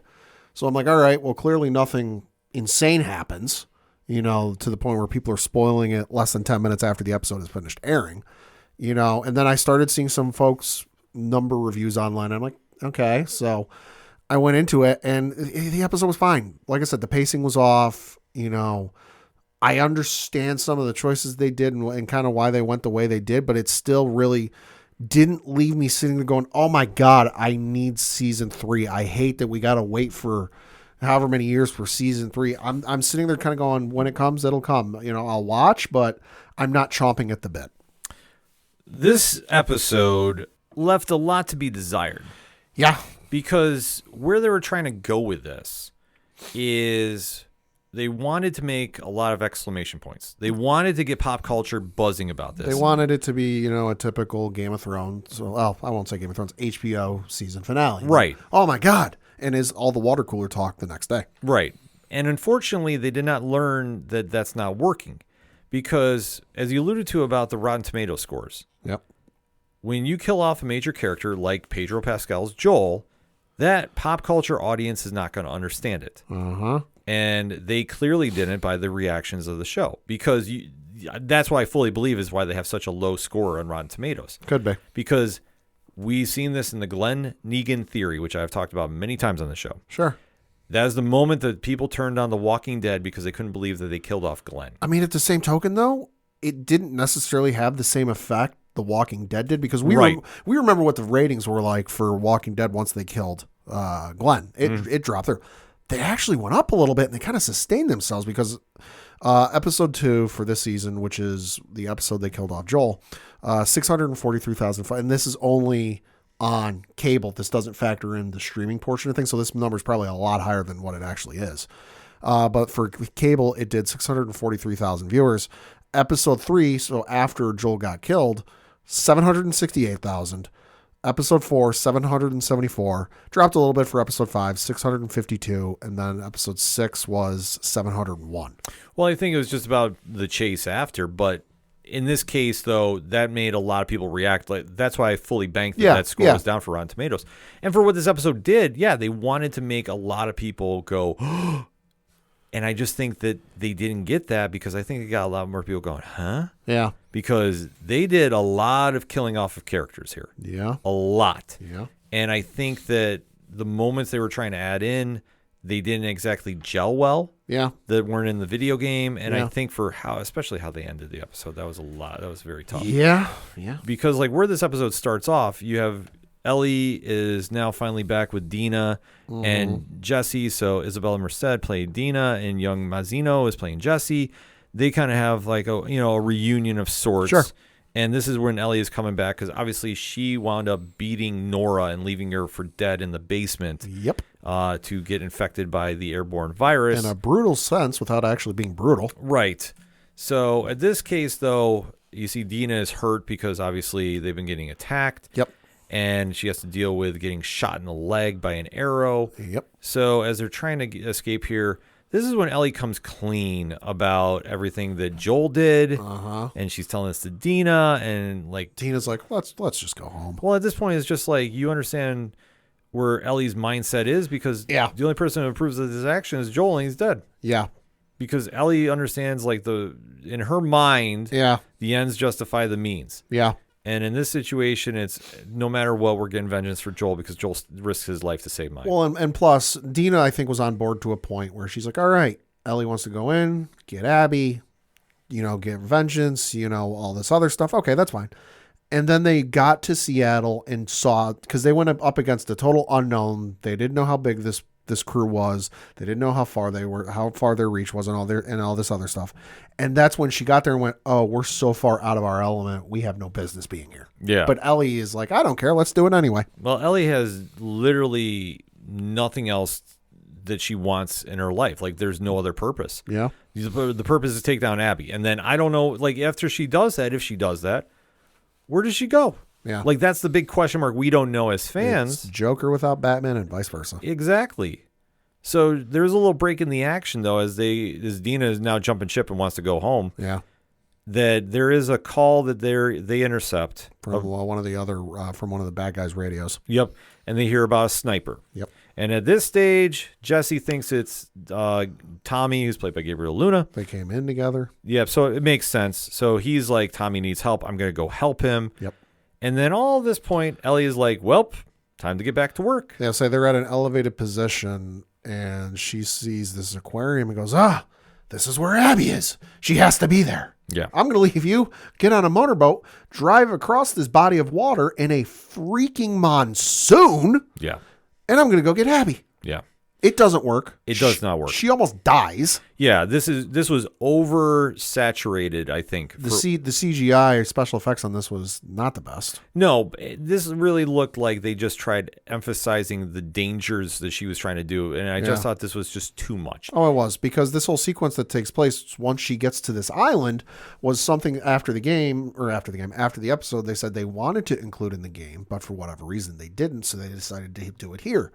So I'm like, all right, well, clearly nothing insane happens, you know, to the point where people are spoiling it less than 10 minutes after the episode is finished airing. And then I started seeing some folks number reviews online. I'm like, okay. So I went into it and the episode was fine. Like I said, the pacing was off. I understand some of the choices they did and kind of why they went the way they did, but it still really didn't leave me sitting there going, oh my God, I need season 3. I hate that we got to wait for however many years for season 3. I'm sitting there kind of going, when it comes, it'll come. I'll watch, but I'm not chomping at the bit. This episode left a lot to be desired. Yeah. Because where they were trying to go with this is they wanted to make a lot of exclamation points. They wanted to get pop culture buzzing about this. They wanted it to be, a typical Game of Thrones. Well, I won't say Game of Thrones, HBO season finale. Right. Oh my God. And is all the water cooler talk the next day. Right. And unfortunately, they did not learn that that's not working. Because, as you alluded to about the Rotten Tomato scores, yep, when you kill off a major character like Pedro Pascal's Joel, that pop culture audience is not going to understand it. Uh-huh. And they clearly didn't by the reactions of the show. Because that's why I fully believe is why they have such a low score on Rotten Tomatoes. Could be. Because we've seen this in the Glenn Negan theory, which I've talked about many times on the show. Sure. That is the moment that people turned on The Walking Dead because they couldn't believe that they killed off Glenn. I mean, at the same token, though, it didn't necessarily have the same effect The Walking Dead did because we remember what the ratings were like for Walking Dead once they killed Glenn. It dropped there. They actually went up a little bit and they kind of sustained themselves because episode 2 for this season, which is the episode they killed off Joel, 643,000. And this is only on cable. This doesn't factor in the streaming portion of things. So this number is probably a lot higher than what it actually is. But for cable, it did 643,000 viewers. Episode 3, so after Joel got killed, 768,000. Episode 4, 774. Dropped a little bit for episode 5, 652. And then episode 6 was 701. Well, I think it was just about the chase after. But in this case, though, that made a lot of people react. That's why I fully banked that score was down for Rotten Tomatoes. And for what this episode did, they wanted to make a lot of people go, and I just think that they didn't get that because I think it got a lot more people going, huh? Yeah. Because they did a lot of killing off of characters here. Yeah. A lot. Yeah. And I think that the moments they were trying to add in, they didn't exactly gel well. Yeah. That weren't in the video game. And I think for especially how they ended the episode, that was a lot. That was very tough. Yeah. Yeah. Because where this episode starts off, you have Ellie is now finally back with Dina and Jesse. So Isabella Merced played Dina and young Mazzino is playing Jesse. They kind of have a reunion of sorts. Sure. And this is when Ellie is coming back because obviously she wound up beating Nora and leaving her for dead in the basement. Yep. To get infected by the airborne virus. In a brutal sense without actually being brutal. Right. So at this case, though, you see Dina is hurt because obviously they've been getting attacked. Yep. And she has to deal with getting shot in the leg by an arrow. Yep. So as they're trying to escape here, this is when Ellie comes clean about everything that Joel did. Uh-huh. And she's telling this to Dina. And Dina's like, let's just go home. Well, at this point, it's just you understand where Ellie's mindset is because the only person who approves of this action is Joel and he's dead. Yeah. Because Ellie understands in her mind, the ends justify the means. Yeah. And in this situation, it's no matter what, we're getting vengeance for Joel because Joel risks his life to save mine. Well, and plus, Dina, I think, was on board to a point where she's like, all right, Ellie wants to go in, get Abby, get vengeance, all this other stuff. Okay, that's fine. And then they got to Seattle and saw, because they went up against a total unknown. They didn't know how big this crew was. They didn't know how far their reach was and all this other stuff. And that's when she got there and went, oh, we're so far out of our element. We have no business being here. Yeah. But Ellie is like, I don't care. Let's do it anyway. Well, Ellie has literally nothing else that she wants in her life. There's no other purpose. Yeah. The purpose is to take down Abby. And then I don't know, after she does that, if she does that, where does she go? Yeah. That's the big question mark we don't know as fans. It's Joker without Batman and vice versa. Exactly. So there's a little break in the action, though, as Dina is now jumping ship and wants to go home. Yeah. That there is a call that they intercept From one of the bad guys' radios. Yep. And they hear about a sniper. Yep. And at this stage, Jesse thinks it's Tommy, who's played by Gabriel Luna. They came in together. Yeah, so it makes sense. So he's like, Tommy needs help. I'm going to go help him. Yep. And then all this point, Ellie is like, well, time to get back to work. Yeah, so they're at an elevated position, and she sees this aquarium and goes, this is where Abby is. She has to be there. Yeah. I'm going to leave you, get on a motorboat, drive across this body of water in a freaking monsoon, Yeah. and I'm going to go get Abby. Yeah. It doesn't work. It does not work. She almost dies. Yeah, this was oversaturated, I think. The CGI special effects on this was not the best. No, this really looked like they just tried emphasizing the dangers that she was trying to do, and I just thought this was just too much. Oh, it was, because this whole sequence that takes place once she gets to this island was something after the episode, they said they wanted to include in the game, but for whatever reason they didn't, so they decided to do it here.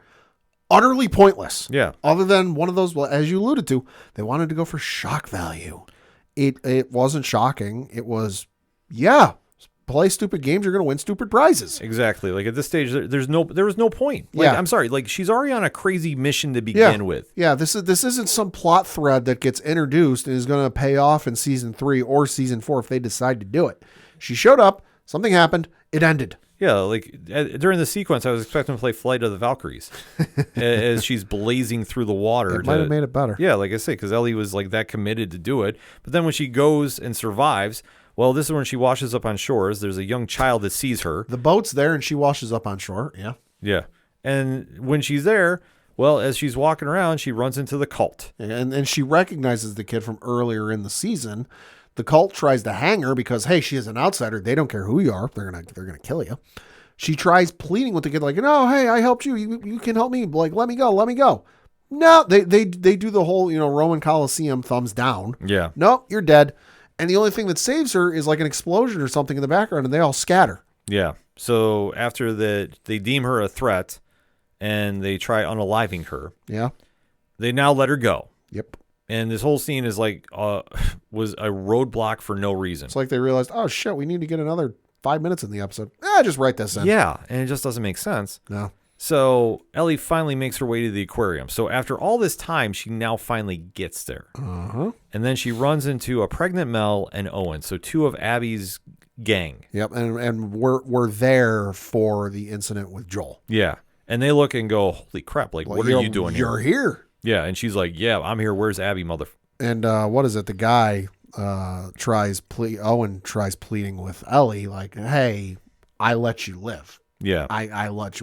Utterly pointless. Yeah. Other than one of those, well, as you alluded to, they wanted to go for shock value. It wasn't shocking. It was, play stupid games, you're going to win stupid prizes. Exactly. Like at this stage, there was no point. Like, Yeah. I'm sorry. Like she's already on a crazy mission to begin with. Yeah, this isn't some plot thread that gets introduced and is going to pay off in season 3 or season 4 if they decide to do it. She showed up, something happened, it ended. Yeah, like during the sequence, I was expecting to play Flight of the Valkyries as she's blazing through the water. It might have made it better. Yeah, like I say, because Ellie was like that committed to do it. But then when she goes and survives, well, this is when she washes up on shores. There's a young child that sees her. The boat's there and she washes up on shore. Yeah. Yeah. And when she's there, well, as she's walking around, she runs into the cult. And she recognizes the kid from earlier in the season. The cult tries to hang her because, hey, she is an outsider. They don't care who you are. They're gonna kill you. She tries pleading with the kid, like, no, hey, I helped you. You can help me. Like, let me go. No, they do the whole, Roman Coliseum thumbs down. Yeah. No, you're dead. And the only thing that saves her is like an explosion or something in the background, and they all scatter. Yeah. So after that, they deem her a threat, and they try unaliving her. Yeah. They now let her go. Yep. And this whole scene is like was a roadblock for no reason. It's like they realized, oh shit, we need to get another 5 minutes in the episode. Just write this in. Yeah, and it just doesn't make sense. No. So Ellie finally makes her way to the aquarium. So after all this time, she now finally gets there. Uh-huh. And then she runs into a pregnant Mel and Owen. So two of Abby's gang. Yep, and we're there for the incident with Joel. Yeah. And they look and go, holy crap, like, what are you doing here? You're here. Yeah, and she's like, yeah, I'm here. Where's Abby, mother? And what is it? The guy Owen tries pleading with Ellie, like, hey, I let you live. Yeah.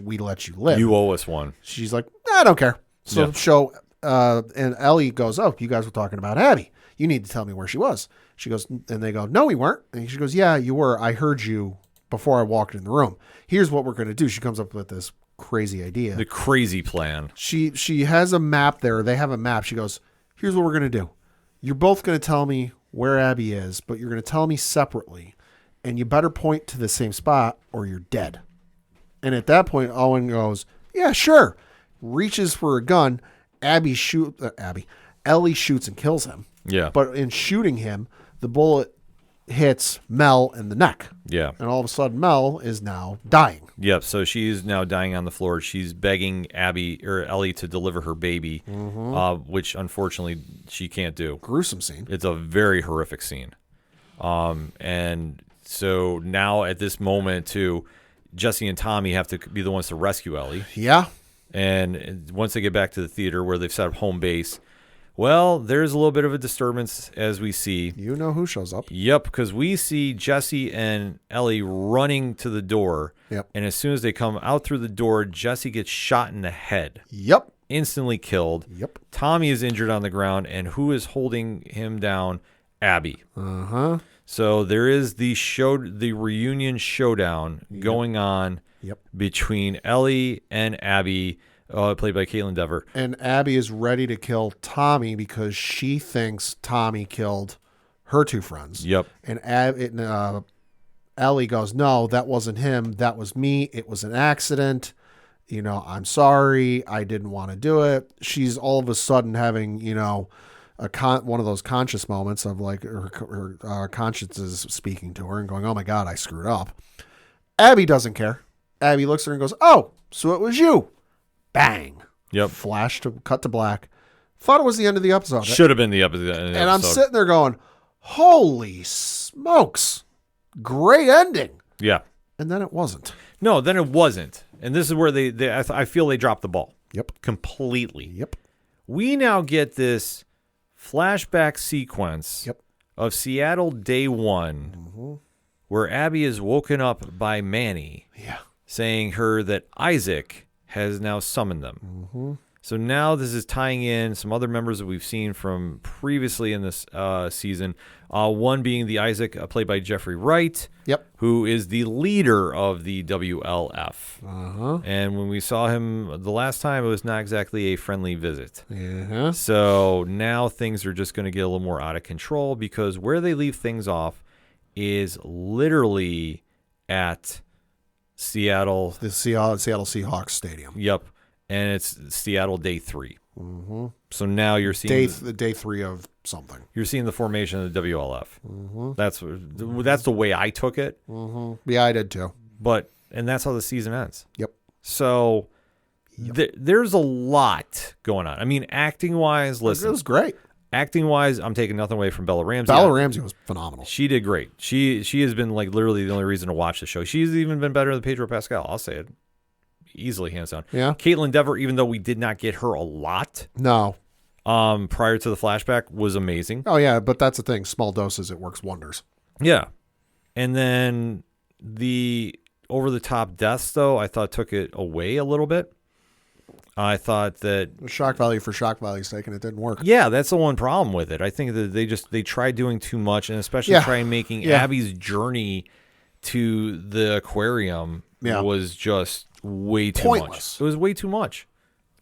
We let you live. You owe us one. She's like, I don't care. So and Ellie goes, oh, you guys were talking about Abby. You need to tell me where she was. She goes, and they go, no, we weren't. And she goes, yeah, you were. I heard you before I walked in the room. Here's what we're going to do. She comes up with this crazy idea. The crazy plan. She has a map there. They have a map. She goes, here's what we're going to do. You're both going to tell me where Abby is, but you're going to tell me separately. And you better point to the same spot or you're dead. And at that point, Owen goes, yeah, sure. Reaches for a gun. Ellie shoots and kills him. Yeah. But in shooting him, the bullet hits Mel in the neck. Yeah. And all of a sudden, Mel is now dying. Yep. So she's now dying on the floor. She's begging Ellie to deliver her baby, which unfortunately she can't do. Gruesome scene. It's a very horrific scene. And so now at this moment too, Jesse and Tommy have to be the ones to rescue Ellie. Yeah. And once they get back to the theater where they've set up home base, well, there's a little bit of a disturbance as we see. You know who shows up. Yep, because we see Jesse and Ellie running to the door. Yep. And as soon as they come out through the door, Jesse gets shot in the head. Yep. Instantly killed. Yep. Tommy is injured on the ground. And who is holding him down? Abby. Uh-huh. So there is the reunion showdown going on between Ellie and Abby, played by Caitlin Dever. And Abby is ready to kill Tommy because she thinks Tommy killed her two friends. Yep. And Ellie goes, no, that wasn't him. That was me. It was an accident. I'm sorry. I didn't want to do it. She's all of a sudden having, one of those conscious moments of like her conscience is speaking to her and going, oh my God, I screwed up. Abby doesn't care. Abby looks at her and goes, oh, so it was you. Bang. Yep. Cut to black. Thought it was the end of the episode. Should have been the episode. And I'm sitting there going, holy smokes. Great ending. Yeah. And then it wasn't. No, then it wasn't. And this is where I feel they dropped the ball. Yep. Completely. Yep. We now get this flashback sequence of Seattle Day 1 where Abby is woken up by Manny saying her that Isaac has now summoned them. So now this is tying in some other members that we've seen from previously in this season. One being the Isaac played by Jeffrey Wright, who is the leader of the WLF. And when we saw him the last time, it was not exactly a friendly visit. So now things are just going to get a little more out of control because where they leave things off is literally at Seattle. The Seattle Seahawks Stadium. Yep. And it's Seattle Day 3. So now you're seeing day 3 of something. You're seeing the formation of the WLF. That's the way I took it. Yeah, I did too. And that's how the season ends. Yep. So there's a lot going on. I mean, acting wise, listen, it was great. Acting wise, I'm taking nothing away from Bella Ramsey. Bella Ramsey was phenomenal. She did great. She has been like literally the only reason to watch the show. She's even been better than Pedro Pascal. I'll say it. Easily, hands down. Yeah. Caitlin Dever, even though we did not get her a lot prior to the flashback, was amazing. Oh, yeah, but that's the thing. Small doses, it works wonders. Yeah. And then the over-the-top deaths, though, I thought took it away a little bit. I thought that... Shock value for shock value's sake, and it didn't work. Yeah, that's the one problem with it. I think that they tried doing too much, and especially trying making Abby's journey to the aquarium was just... way too pointless. Much. It was way too much.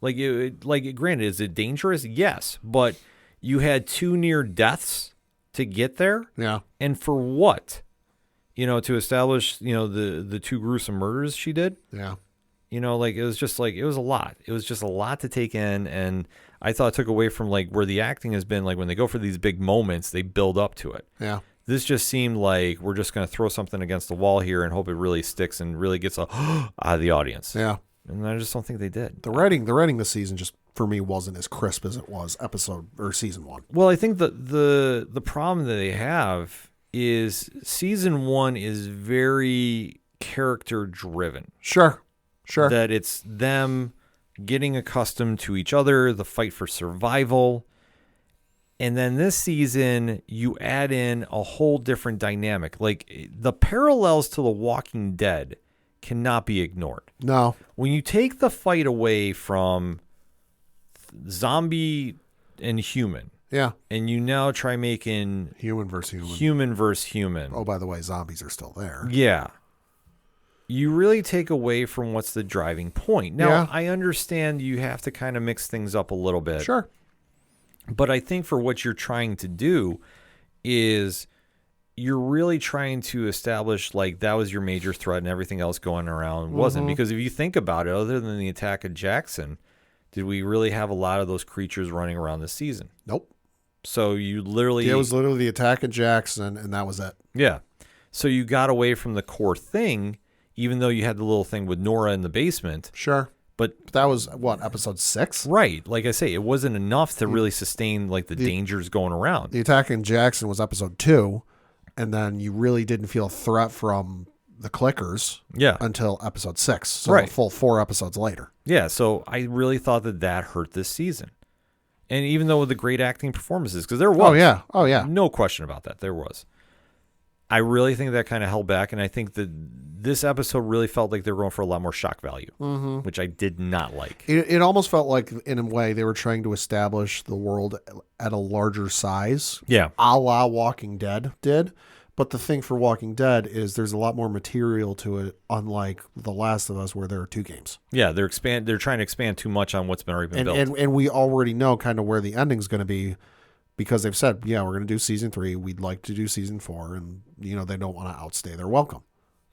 Granted, is it dangerous? Yes, but you had 2 near deaths to get there. Yeah. And for what? To establish, the 2 gruesome murders she did. Yeah. It was just it was a lot. It was just a lot to take in, and I thought it took away from where the acting has been. When they go for these big moments, they build up to it. Yeah. This just seemed like we're just going to throw something against the wall here and hope it really sticks and really gets out of the audience. Yeah. And I just don't think they did. The writing this season just, for me, wasn't as crisp as it was season 1. Well, I think the problem that they have is season 1 is very character driven. Sure. That it's them getting accustomed to each other, the fight for survival. And then this season, you add in a whole different dynamic. The parallels to The Walking Dead cannot be ignored. No. When you take the fight away from zombie and human, and you now try making human versus human. Oh, by the way, zombies are still there. Yeah. You really take away from what's the driving point. Now, I understand you have to kind of mix things up a little bit. Sure. But I think for what you're trying to do is you're really trying to establish that was your major threat and everything else going around wasn't. Because if you think about it, other than the attack of Jackson, did we really have a lot of those creatures running around this season? Nope. So you literally... It was literally the attack of Jackson, and that was it. Yeah. So you got away from the core thing, even though you had the little thing with Nora in the basement. Sure. But that was, episode 6? Right. Like I say, it wasn't enough to really sustain the dangers going around. The attack in Jackson was episode 2, and then you really didn't feel a threat from the clickers until episode 6. So a full 4 episodes later. Yeah, so I really thought that hurt this season. And even though with the great acting performances, because there was. Oh, yeah. No question about that. There was. I really think that kind of held back, and I think that this episode really felt like they were going for a lot more shock value, which I did not like. It almost felt like, in a way, they were trying to establish the world at a larger size. Yeah. A la Walking Dead did. But the thing for Walking Dead is there's a lot more material to it, unlike The Last of Us, where there are 2 games. Yeah, they're trying to expand too much on what's already been built. And we already know kind of where the ending's going to be, because they've said, we're going to do season 3. We'd like to do season 4. And, they don't want to outstay their welcome.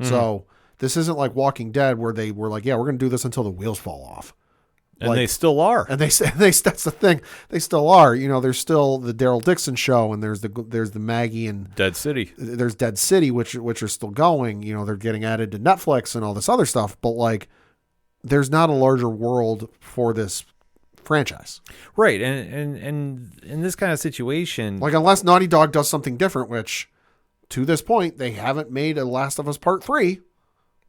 Mm-hmm. So this isn't like Walking Dead where they were like, we're going to do this until the wheels fall off. And they still are. And that's the thing. They still are. There's still the Daryl Dixon show, and there's the Maggie and Dead City. There's Dead City, which are still going. They're getting added to Netflix and all this other stuff. But there's not a larger world for this franchise. Right. And in this kind of situation, Like, unless Naughty Dog does something different, which to this point, they haven't made a Last of Us Part 3.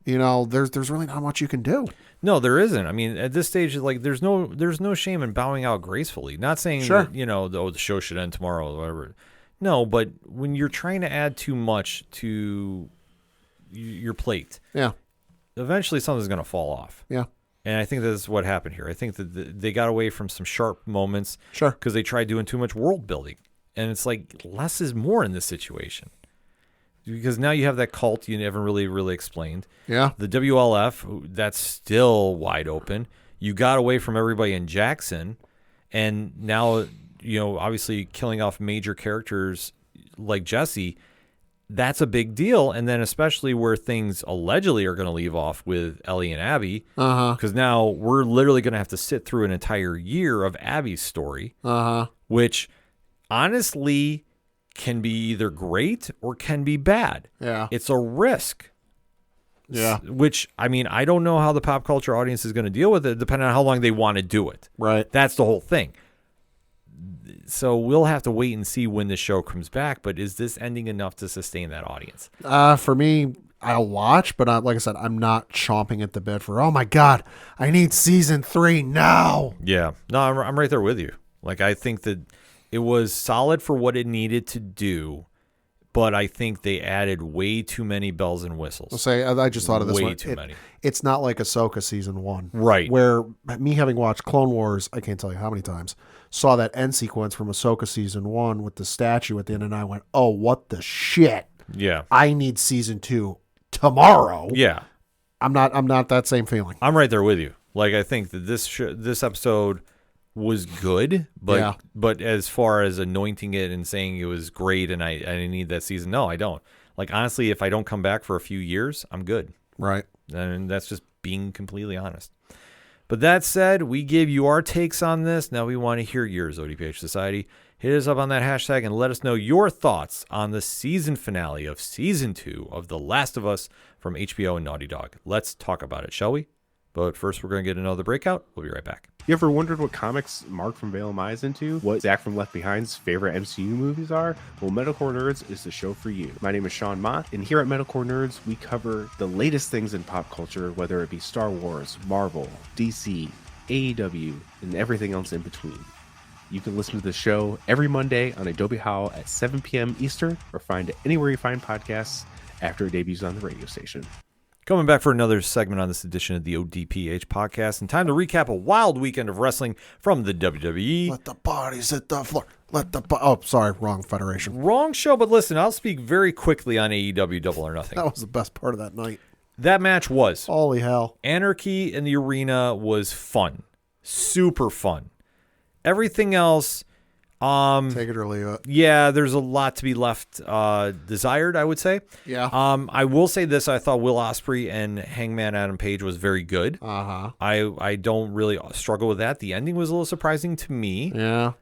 There's really not much you can do. no, there isn't. I mean, at this stage, like, there's no shame in bowing out gracefully. Not saying Sure. that, the show should end tomorrow or whatever. No, but when you're trying to add too much to your plate, Yeah. eventually something's going to fall off. Yeah. And I think that's what happened here. I think that they got away from some sharp moments Sure. because they tried doing too much world building. And it's like less is more in this situation. Because now you have that cult you never really explained. Yeah. The WLF, that's still wide open. You got away from everybody in Jackson. And now, obviously killing off major characters like Jesse, that's a big deal. And then especially where things allegedly are going to leave off with Ellie and Abby. Because now we're literally going to have to sit through an entire year of Abby's story. Which honestly can be either great or can be bad. Yeah. It's a risk. Yeah. Which, I mean, I don't know how the pop culture audience is going to deal with it, depending on how long they want to do it. Right. That's the whole thing. So we'll have to wait and see when the show comes back. But is this ending enough to sustain that audience? For me, I'll watch, but like I said, I'm not chomping at the bit for, oh my God, I need season 3 now. Yeah. No, I'm right there with you. Like, I think that it was solid for what it needed to do, but I think they added way too many bells and whistles. I'll say, I just thought of this way one. too many. It's not like Ahsoka season 1. Right. Where me having watched Clone Wars, I can't tell you how many times, saw that end sequence from Ahsoka season 1 with the statue at the end, and I went, oh, what the shit? Yeah. I need season 2 tomorrow. Yeah. I'm not that same feeling. I'm right there with you. Like, I think that this episode was good, but as far as anointing it and saying it was great and I need that season, no, I don't. Like, honestly, if I don't come back for a few years, I'm good. Right. And that's just being completely honest. But that said, we gave you our takes on this. Now we want to hear yours, ODPH Society. Hit us up on that hashtag and let us know your thoughts on the season finale of season 2 of The Last of Us from HBO and Naughty Dog. Let's talk about it, shall we? But first, we're going to get another breakout. We'll be right back. You ever wondered what comics Mark from Valem Eyes into? What Zach from Left Behind's favorite MCU movies are? Well, Metalcore Nerds is the show for you. My name is Sean Mott, and here at Metalcore Nerds, we cover the latest things in pop culture, whether it be Star Wars, Marvel, DC, AEW, and everything else in between. You can listen to the show every Monday on Adobe Howl at 7 p.m. Eastern, or find it anywhere you find podcasts after it debuts on the radio station. Coming back for another segment on this edition of the ODPH podcast, and time to recap a wild weekend of wrestling from the WWE. Let the bodies hit the floor. Oh, sorry, wrong federation. Wrong show, but listen, I'll speak very quickly on AEW Double or Nothing. That was the best part of that night. That match was. Holy hell. Anarchy in the arena was fun. Super fun. Everything else, Take it or leave it. yeah, there's a lot to be left desired, I would say. Yeah. I will say this. I thought Will Ospreay and Hangman Adam Page was very good. Uh-huh. I don't really struggle with that. The ending was a little surprising to me. Yeah.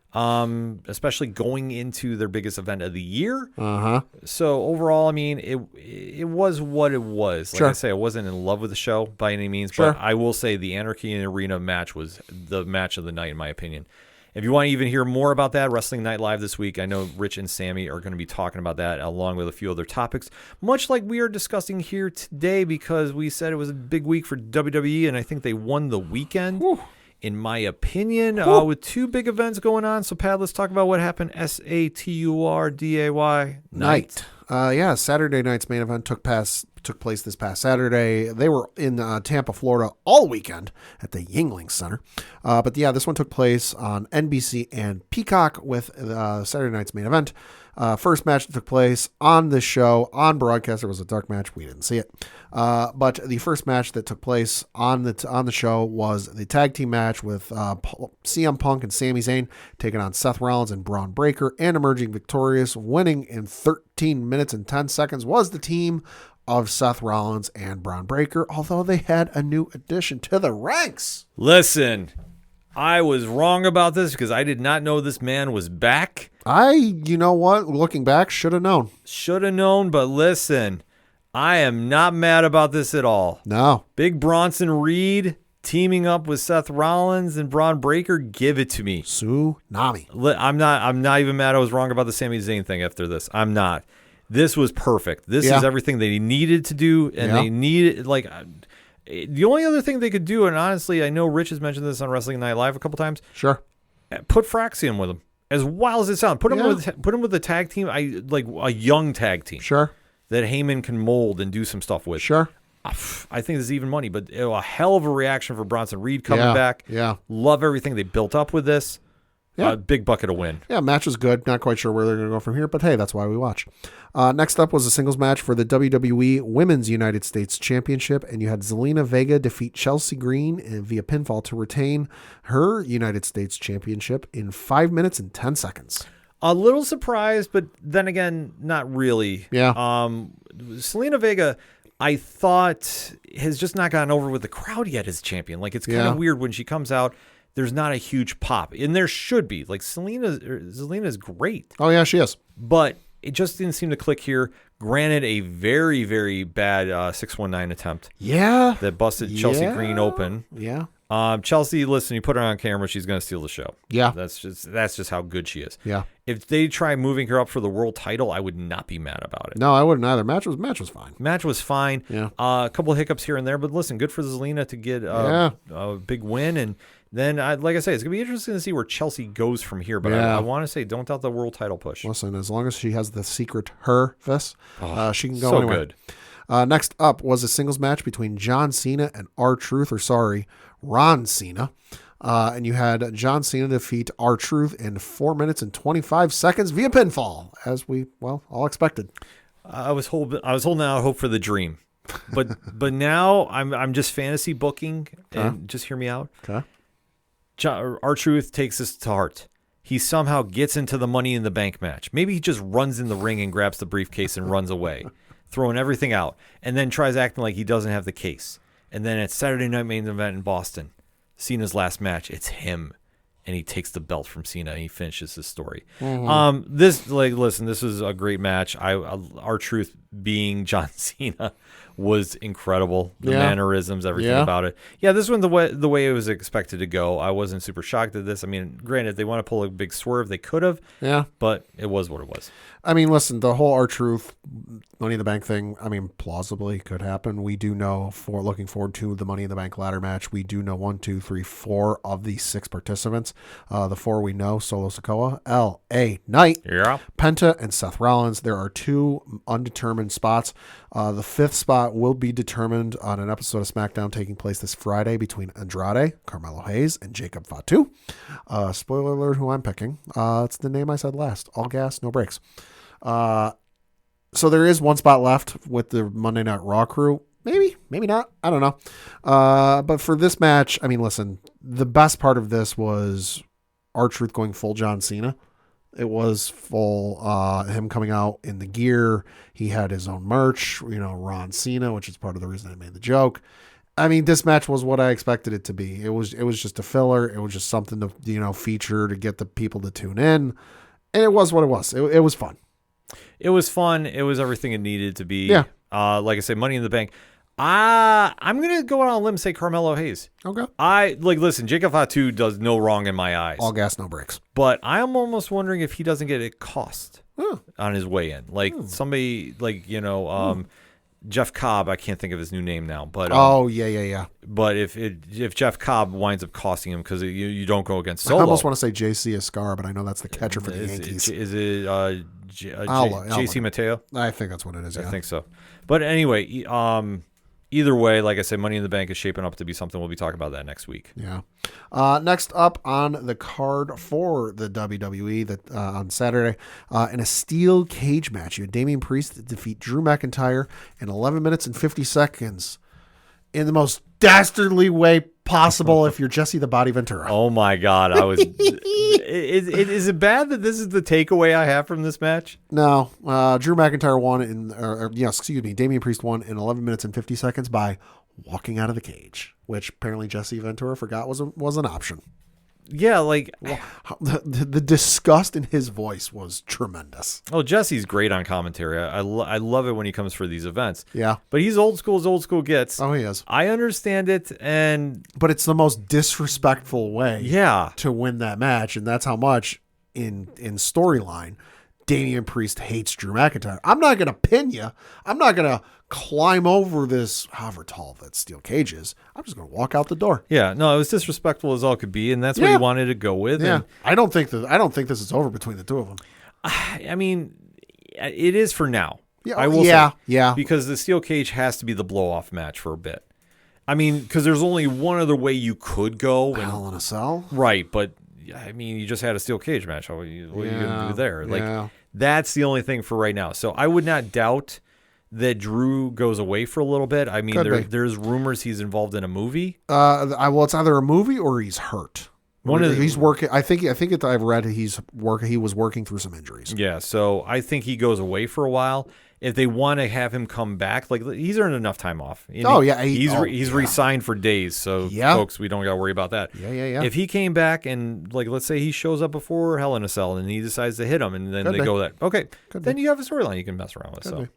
Especially going into their biggest event of the year. Uh-huh. So overall, I mean, it was what it was. Like Sure. I say, I wasn't in love with the show by any means, Sure. but I will say the Anarchy in the Arena match was the match of the night, in my opinion. If you want to even hear more about that, Wrestling Night Live this week, I know Rich and Sammy are going to be talking about that along with a few other topics, much like we are discussing here today, because we said it was a big week for WWE, and I think they won the weekend. Whew. In my opinion, with two big events going on. So, Pat, let's talk about what happened. SATURDAY night. Yeah, Saturday night's main event took place this past Saturday. They were in Tampa, Florida all weekend at the Yuengling Center. But yeah, this one took place on NBC and Peacock with Saturday night's main event. First match that took place on this show, on broadcast. There was a dark match. We didn't see it. But the first match that took place on the show was the tag team match with CM Punk and Sami Zayn taking on Seth Rollins and Braun Breaker, and emerging victorious, winning in 13 minutes and 10 seconds, was the team of Seth Rollins and Braun Breaker, although they had a new addition to the ranks. Listen, I was wrong about this because I did not know this man was back. You know what? Looking back, should have known. Should have known, but listen, I am not mad about this at all. No. Big Bronson Reed teaming up with Seth Rollins and Braun Breaker, give it to me. Tsunami. I'm not even mad I was wrong about the Sami Zayn thing after this. I'm not. This was perfect. This Yeah. is everything they needed to do, and they needed, like, the only other thing they could do, and honestly, I know Rich has mentioned this on Wrestling Night Live a couple times, Sure. put Fraxian with him. As wild as it sounds, put him with a tag team, like a young tag team. Sure. That Heyman can mold and do some stuff with. Sure. I think this is even money, but a hell of a reaction for Bronson Reed coming back. Yeah. Love everything they built up with this. Yeah. Big bucket of win. Yeah, match was good. Not quite sure where they're going to go from here, but hey, that's why we watch. Next up was a singles match for the WWE Women's United States Championship, and you had Zelina Vega defeat Chelsea Green via pinfall to retain her United States Championship in 5 minutes and 10 seconds. A little surprised, but then again, not really. Yeah. Selena Vega, I thought, has just not gotten over with the crowd yet as champion. Like, it's kind of weird when she comes out. There's not a huge pop, and there should be. Like, Zelina's great. Oh, yeah, she is. But it just didn't seem to click here. Granted, a very, very bad 619 attempt. Yeah. That busted Chelsea Green open. Yeah. Chelsea, listen, you put her on camera, she's going to steal the show. Yeah. That's just how good she is. Yeah. If they try moving her up for the world title, I would not be mad about it. No, I wouldn't either. Match was fine. Match was fine. Yeah. A couple of hiccups here and there, but listen, good for Zelina to get a big win. And then, like I say, it's going to be interesting to see where Chelsea goes from here. But I want to say, don't doubt the world title push. Listen, as long as she has the secret her-fist, she can go so anywhere. Good. Next up was a singles match between John Cena and Ron Cena. And you had John Cena defeat R-Truth in 4 minutes and 25 seconds via pinfall, as we, all expected. I was holding out hope for the dream. But now I'm just fantasy booking, and just hear me out. Okay. R-Truth takes this to heart. He somehow gets into the Money in the Bank match. Maybe he just runs in the ring and grabs the briefcase and runs away, throwing everything out, and then tries acting like he doesn't have the case. And then at Saturday Night Main Event in Boston, Cena's last match, it's him, and he takes the belt from Cena and he finishes his story. Mm-hmm. This is a great match. R-Truth being John Cena was incredible. The mannerisms, everything about it. Yeah, this one the way it was expected to go. I wasn't super shocked at this. I mean, granted, they want to pull a big swerve, they could have. Yeah, but it was what it was. I mean, listen, the whole R-Truth Money in the Bank thing, I mean, plausibly could happen. We do know, looking forward to the Money in the Bank ladder match, we do know 1, 2, 3, 4 of the 6 participants. The 4 we know, Solo Sikoa, L.A. Knight, Penta, and Seth Rollins. There are 2 undetermined spots. The 5th spot will be determined on an episode of SmackDown taking place this Friday between Andrade, Carmelo Hayes, and Jacob Fatu. Spoiler alert who I'm picking. It's the name I said last. All gas, no brakes. So there is 1 spot left with the Monday Night Raw crew. Maybe not. I don't know. But for this match, I mean, listen, the best part of this was R-Truth going full John Cena. It was full him coming out in the gear. He had his own merch, Ron Cena, which is part of the reason I made the joke. I mean, this match was what I expected it to be. It was just a filler. It was just something to feature to get the people to tune in. And it was what it was. It was fun. It was fun. It was everything it needed to be. Yeah. Like I said, Money in the Bank. I'm gonna go out on a limb and say Carmelo Hayes. Okay. Listen, Jacob Fatu does no wrong in my eyes. All gas, no brakes. But I am almost wondering if he doesn't get a cost on his way in. Like somebody Jeff Cobb, I can't think of his new name now, but yeah. But if Jeff Cobb winds up costing him because you don't go against Solo, I almost want to say JC Escar, but I know that's the catcher for the Yankees. Is it JC Mateo? I think that's what it is. Yeah. I think so. But anyway, either way, like I said, Money in the Bank is shaping up to be something. We'll be talking about that next week. Yeah. Next up on the card for the WWE on Saturday, in a steel cage match, you had Damian Priest defeat Drew McIntyre in 11 minutes and 50 seconds in the most dastardly way possible if you're Jesse the Body Ventura. Oh my God. Is it bad that this is the takeaway I have from this match? No. Drew McIntyre won Damian Priest won in 11 minutes and 50 seconds by walking out of the cage, which apparently Jesse Ventura forgot was an option. Yeah, like, The disgust in his voice was tremendous. oh, Jesse's great on commentary. I love it when he comes for these events. Yeah. But he's old school as old school gets. Oh, he is. I understand it, and But it's the most disrespectful way yeah. to win that match, and that's how much in storyline Damian Priest hates Drew McIntyre. I'm not going to pin you. I'm not going to climb over this, however tall that steel cage is. I'm just going to walk out the door. Yeah, no, it was disrespectful as all could be, and that's what he wanted to go with. Yeah, And, I don't think this is over between the two of them. I mean, it is for now. Yeah, I will yeah, say, yeah. because the steel cage has to be the blow off match for a bit. I mean, because there's only one other way you could go. Hell in a Cell. Right, but I mean, you just had a steel cage match. What are you going to do there? Like, yeah. that's the only thing for right now. So I would not doubt that Drew goes away for a little bit. I mean, Could be. there's rumors he's involved in a movie. Well, it's either a movie or he's hurt. He's working. I think I've read he was working through some injuries. Yeah, so I think he goes away for a while. If they want to have him come back, like he's earned enough time off. And he's re-signed for days. So folks, we don't got to worry about that. Yeah. If he came back and like let's say he shows up before Hell in a Cell and he decides to hit him and then go that okay, then you have a storyline you can mess around with.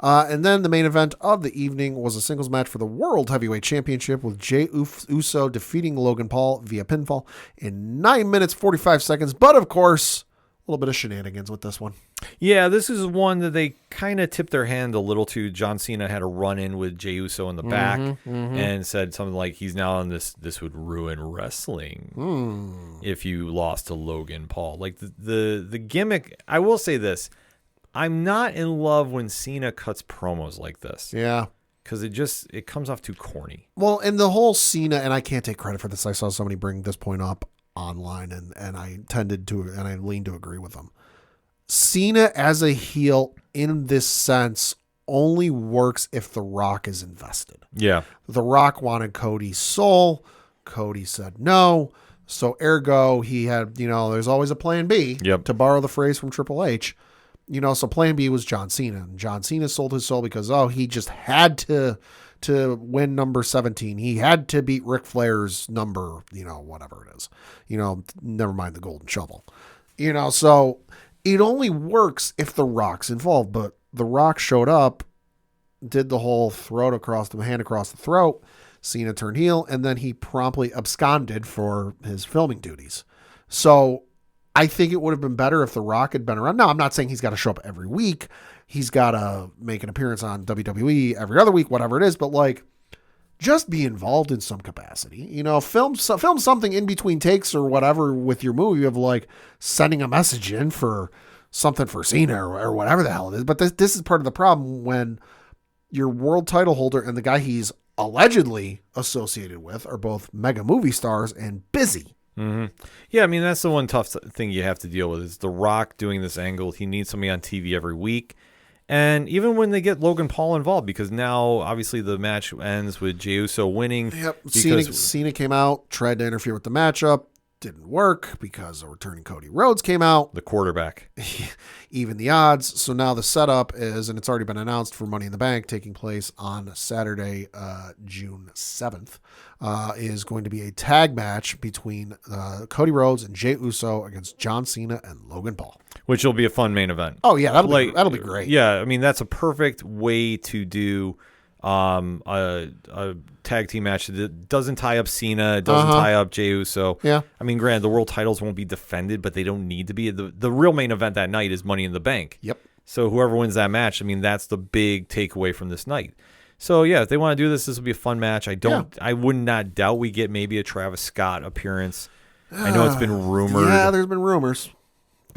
And then the main event of the evening was a singles match for the World Heavyweight Championship with Jey Uso defeating Logan Paul via pinfall in 9 minutes 45 seconds. But of course, a little bit of shenanigans with this one. Yeah, this is one that they kind of tipped their hand a little to. John Cena had a run-in with Jey Uso in the back and said something like he's now on this would ruin wrestling if you lost to Logan Paul. Like the gimmick, I will say this. I'm not in love when Cena cuts promos like this. Yeah. Because it comes off too corny. Well, and the whole Cena, and I can't take credit for this. I saw somebody bring this point up online and I leaned to agree with them. Cena as a heel in this sense only works if The Rock is invested. Yeah. The Rock wanted Cody's soul. Cody said no. So ergo, he had, there's always a plan B, to borrow the phrase from Triple H. So plan B was John Cena. And John Cena sold his soul because, he just had to win number 17. He had to beat Ric Flair's number, whatever it is. Never mind the golden shovel. So it only works if The Rock's involved. But The Rock showed up, did the whole hand across the throat. Cena turned heel, and then he promptly absconded for his filming duties. So I think it would have been better if The Rock had been around. Now, I'm not saying he's got to show up every week. He's got to make an appearance on WWE every other week, whatever it is. But just be involved in some capacity. Film something in between takes or whatever with your movie of sending a message in for something for Cena or whatever the hell it is. But this is part of the problem when your world title holder and the guy he's allegedly associated with are both mega movie stars and busy. Mm-hmm. Yeah, I mean, that's the one tough thing you have to deal with is The Rock doing this angle. He needs somebody on TV every week. And even when they get Logan Paul involved, because now obviously the match ends with Jey Uso winning. Yep. Cena came out, tried to interfere with the matchup. Didn't work because a returning Cody Rhodes came out. The quarterback. Even the odds. So now the setup is, and it's already been announced for Money in the Bank taking place on Saturday, June 7th, is going to be a tag match between Cody Rhodes and Jey Uso against John Cena and Logan Paul. Which will be a fun main event. Oh, yeah, that'll be great. Yeah, I mean, that's a perfect way to do a tag team match that doesn't tie up Cena, doesn't tie up Jey Uso. Yeah. I mean, granted, the world titles won't be defended, but they don't need to be. The real main event that night is Money in the Bank. Yep. So whoever wins that match, I mean, that's the big takeaway from this night. So yeah, if they want to do this will be a fun match. I would not doubt we get maybe a Travis Scott appearance. I know it's been rumored. Yeah, there's been rumors.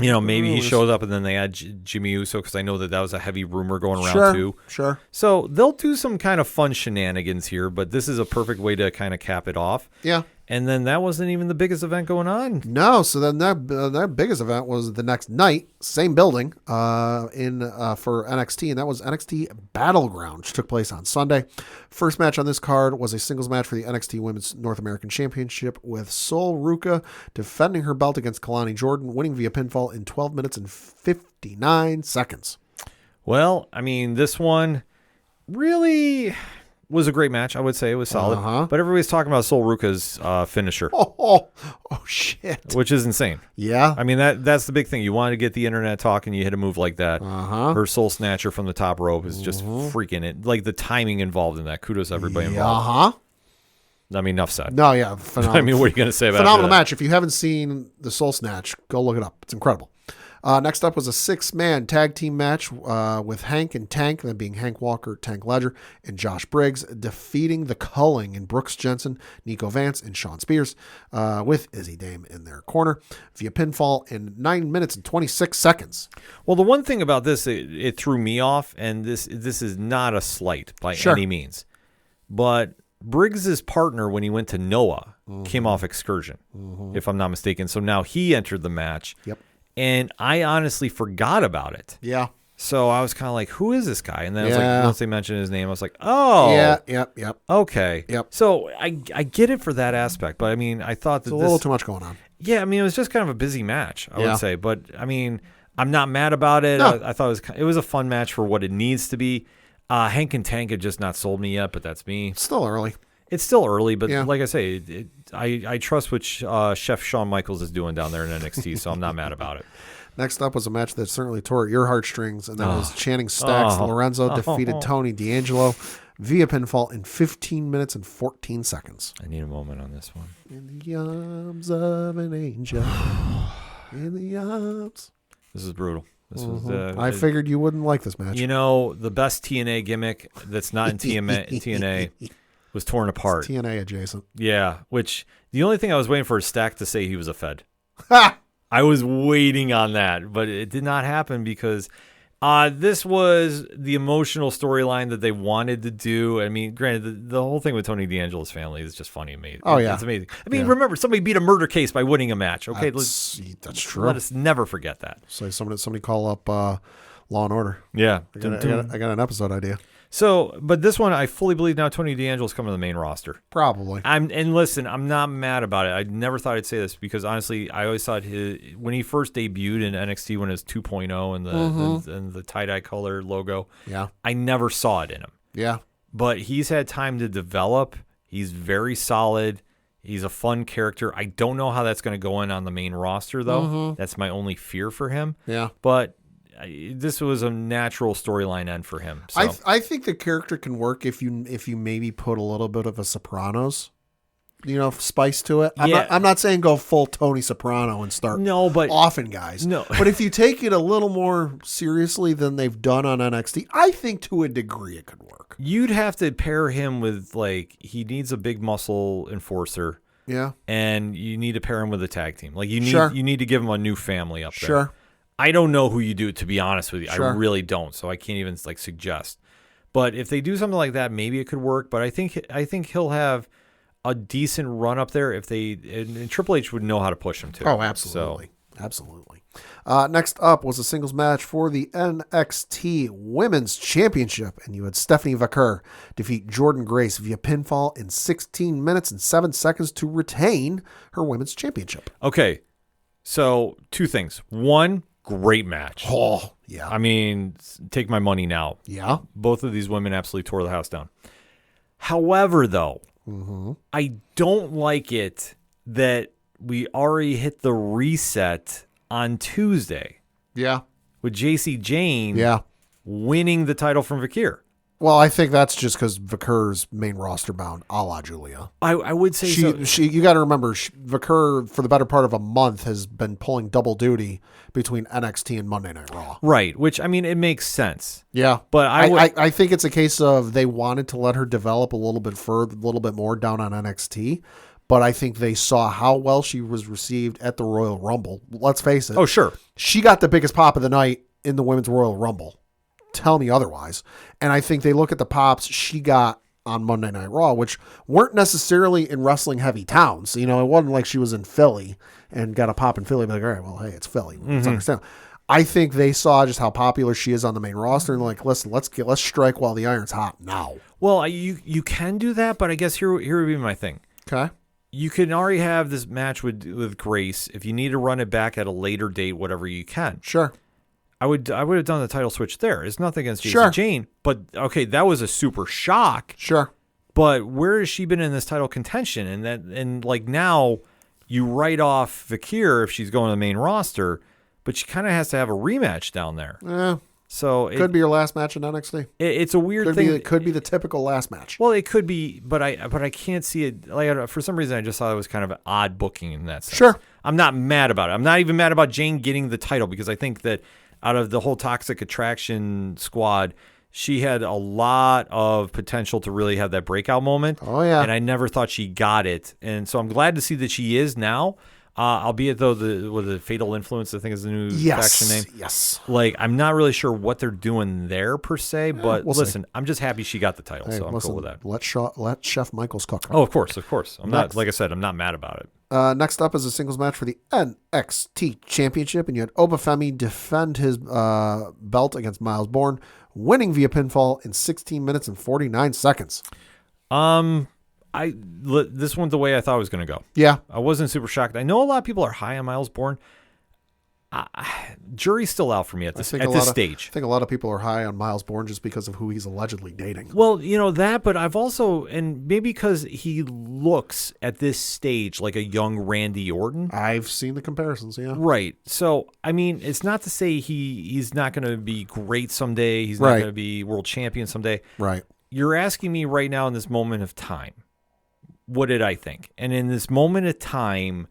Maybe he shows up and then they add Jimmy Uso because I know that was a heavy rumor going around too. Sure. So they'll do some kind of fun shenanigans here, but this is a perfect way to kind of cap it off. Yeah. And then that wasn't even the biggest event going on. No, so then that biggest event was the next night, same building, for NXT, and that was NXT Battleground, which took place on Sunday. First match on this card was a singles match for the NXT Women's North American Championship with Sol Ruca defending her belt against Kalani Jordan, winning via pinfall in 12 minutes and 59 seconds. Well, I mean, this one really, was a great match. I would say it was solid. But everybody's talking about Sol Ruka's finisher, Oh, shit. which is insane. Yeah. I mean, that's the big thing. You want to get the internet talking, you hit a move like that. Her Soul Snatcher from the top rope is just freaking it. Like the timing involved in that. Kudos to everybody involved. I mean, enough said. No, yeah. Phenomenal. I mean, what are you going to say about phenomenal that? match. If you haven't seen the Soul Snatch, go look it up. It's incredible. Next up was a 6-man tag team match with Hank and Tank, them being Hank Walker, Tank Ledger, and Josh Briggs, defeating the Culling and Brooks Jensen, Nico Vance, and Sean Spears, with Izzy Dame in their corner via pinfall in 9 minutes and 26 seconds. Well, the one thing about this, it threw me off, and this is not a slight by any means, but Briggs's partner when he went to Noah came off excursion, if I'm not mistaken. So now he entered the match. Yep. And I honestly forgot about it. Yeah. So I was kind of like, who is this guy? And then I was like, once they mentioned his name, I was like, oh. Yep. Okay. Yep. So I get it for that aspect. But I mean, I thought that There's a little too much going on. Yeah, I mean, it was just kind of a busy match, I would say. But I mean, I'm not mad about it. No. I thought it was a fun match for what it needs to be. Hank and Tank had just not sold me yet, but that's me. It's still early. It's still early, but like I say, I trust what Chef Shawn Michaels is doing down there in NXT, so I'm not mad about it. Next up was a match that certainly tore at your heartstrings, and that was Channing Stacks. Lorenzo defeated Tony D'Angelo via pinfall in 15 minutes and 14 seconds. I need a moment on this one. In the arms of an angel. In the arms. This is brutal. This was. I figured you wouldn't like this match. You know, the best TNA gimmick that's not in TNA was torn apart. It's TNA adjacent. Yeah, which the only thing I was waiting for is Stack to say he was a Fed. Ha! I was waiting on that, but it did not happen because this was the emotional storyline that they wanted to do. I mean, granted, the whole thing with Tony D'Angelo's family is just funny. Amazing. Oh, yeah. It's amazing. I mean, remember, somebody beat a murder case by winning a match. Okay, That's true. let us never forget that. So somebody call up Law and Order. Yeah. I got an episode idea. So, but this one, I fully believe now Tony D'Angelo's coming to the main roster. Probably. And listen, I'm not mad about it. I never thought I'd say this because honestly, I always thought when he first debuted in NXT when it was 2.0 and the tie-dye color logo, I never saw it in him. Yeah. But he's had time to develop. He's very solid. He's a fun character. I don't know how that's going to go in on the main roster though. That's my only fear for him. Yeah. But this was a natural storyline end for him. So. I think the character can work if you maybe put a little bit of a Sopranos, spice to it. I'm not saying go full Tony Soprano and start offing guys. No. But if you take it a little more seriously than they've done on NXT, I think to a degree it could work. You'd have to pair him with he needs a big muscle enforcer. Yeah. And you need to pair him with a tag team. You need to give him a new family up there. Sure. I don't know who you do, to be honest with you. Sure. I really don't, so I can't even suggest. But if they do something like that, maybe it could work. But I think he'll have a decent run up there and Triple H would know how to push him too. Oh, absolutely. So. Absolutely. Next up was a singles match for the NXT Women's Championship, and you had Stephanie Vaquer defeat Jordan Grace via pinfall in 16 minutes and 7 seconds to retain her Women's Championship. Okay, so 2 things. One, great match. Oh, yeah. I mean, take my money now. Yeah. Both of these women absolutely tore the house down. However, though, I don't like it that we already hit the reset on Tuesday. Yeah. With JC Jane winning the title from Vakir. Well, I think that's just because Vaquer's main roster bound, a la Julia. I would say you got to remember, Vaquer, for the better part of a month, has been pulling double duty between NXT and Monday Night Raw. Right, which, I mean, it makes sense. Yeah. But I think it's a case of they wanted to let her develop a little bit further, a little bit more down on NXT. But I think they saw how well she was received at the Royal Rumble. Let's face it. Oh, sure. She got the biggest pop of the night in the Women's Royal Rumble. Tell me otherwise. And I think they look at the pops she got on Monday Night Raw, which weren't necessarily in wrestling heavy towns. It wasn't like she was in Philly and got a pop in Philly. But all right, well, hey, it's Philly. Let's understand. I think they saw just how popular she is on the main roster and listen, let's strike while the iron's hot now. Well, you can do that, but I guess here would be my thing. Okay. You can already have this match with Grace. If you need to run it back at a later date, whatever you can. Sure. I would have done the title switch there. It's nothing against JC Jane, but okay, that was a super shock. Sure. But where has she been in this title contention? And like now you write off Vakir if she's going to the main roster, but she kind of has to have a rematch down there. Yeah. So Could be your last match in NXT. It's a weird thing. It could be the typical last match. Well, it could be, but I can't see it. Like for some reason, I just thought it was kind of an odd booking in that sense. Sure. I'm not mad about it. I'm not even mad about Jane getting the title because I think that out of the whole Toxic Attraction squad, she had a lot of potential to really have that breakout moment. Oh, yeah. And I never thought she got it. And so I'm glad to see that she is now. Albeit though with the Fatal Influence, I think is the new faction name. Yes. Like I'm not really sure what they're doing there per se, but we'll listen, I'm just happy she got the title, Hey, so I'm listen, cool with that. Let Chef Michaels cook. Oh, of course. I'm Next. not, like I said, I'm not mad about it. Next up is a singles match for the NXT Championship, and you had Obafemi defend his belt against Miles Bourne, winning via pinfall in 16 minutes and 49 seconds. This went the way I thought it was going to go. Yeah. I wasn't super shocked. I know a lot of people are high on Miles Bourne. Jury's still out for me at this stage. I think a lot of people are high on Miles Bourne just because of who he's allegedly dating. Well, that, but I've also, and maybe because he looks at this stage like a young Randy Orton. I've seen the comparisons, yeah. Right. So, I mean, it's not to say he's not going to be great someday. He's not Right. going to be world champion someday. Right. You're asking me right now in this moment of time, what did I think? And in this moment of time,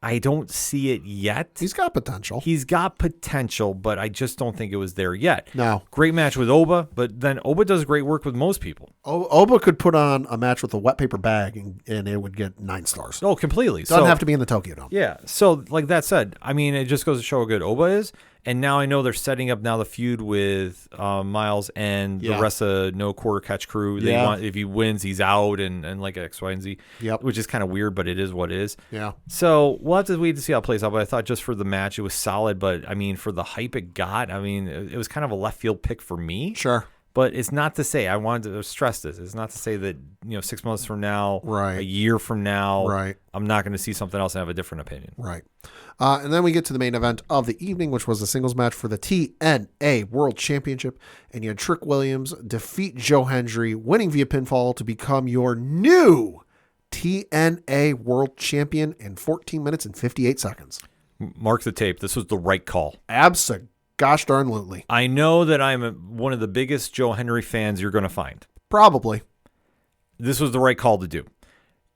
I don't see it yet. He's got potential. He's got potential, but I just don't think it was there yet. No. Great match with Oba, but then Oba does great work with most people. Oba could put on a match with a wet paper bag and it would get 9 stars. Oh, completely. Doesn't have to be in the Tokyo Dome. Yeah. So, like that said, I mean, it just goes to show how good Oba is. And now I know they're setting up now the feud with Miles and the rest of No Quarter Catch crew. They want, if he wins, he's out and like X, Y, and Z. Yep. Which is kind of weird, but it is what it is. Yeah. So we'll have to wait to see how it plays out. But I thought just for the match, it was solid. But I mean, for the hype it got, I mean, it was kind of a left field pick for me. Sure. But it's not to say, I wanted to stress this, it's not to say that 6 months from now, Right. a year from now, Right. I'm not going to see something else and have a different opinion. Right. And then we get to the main event of the evening, which was a singles match for the TNA World Championship. And you had Trick Williams defeat Joe Hendry, winning via pinfall to become your new TNA World Champion in 14 minutes and 58 seconds. Mark the tape. This was the right call. Gosh darn lutely. I know that I'm one of the biggest Joe Hendry fans you're going to find. Probably. This was the right call to do.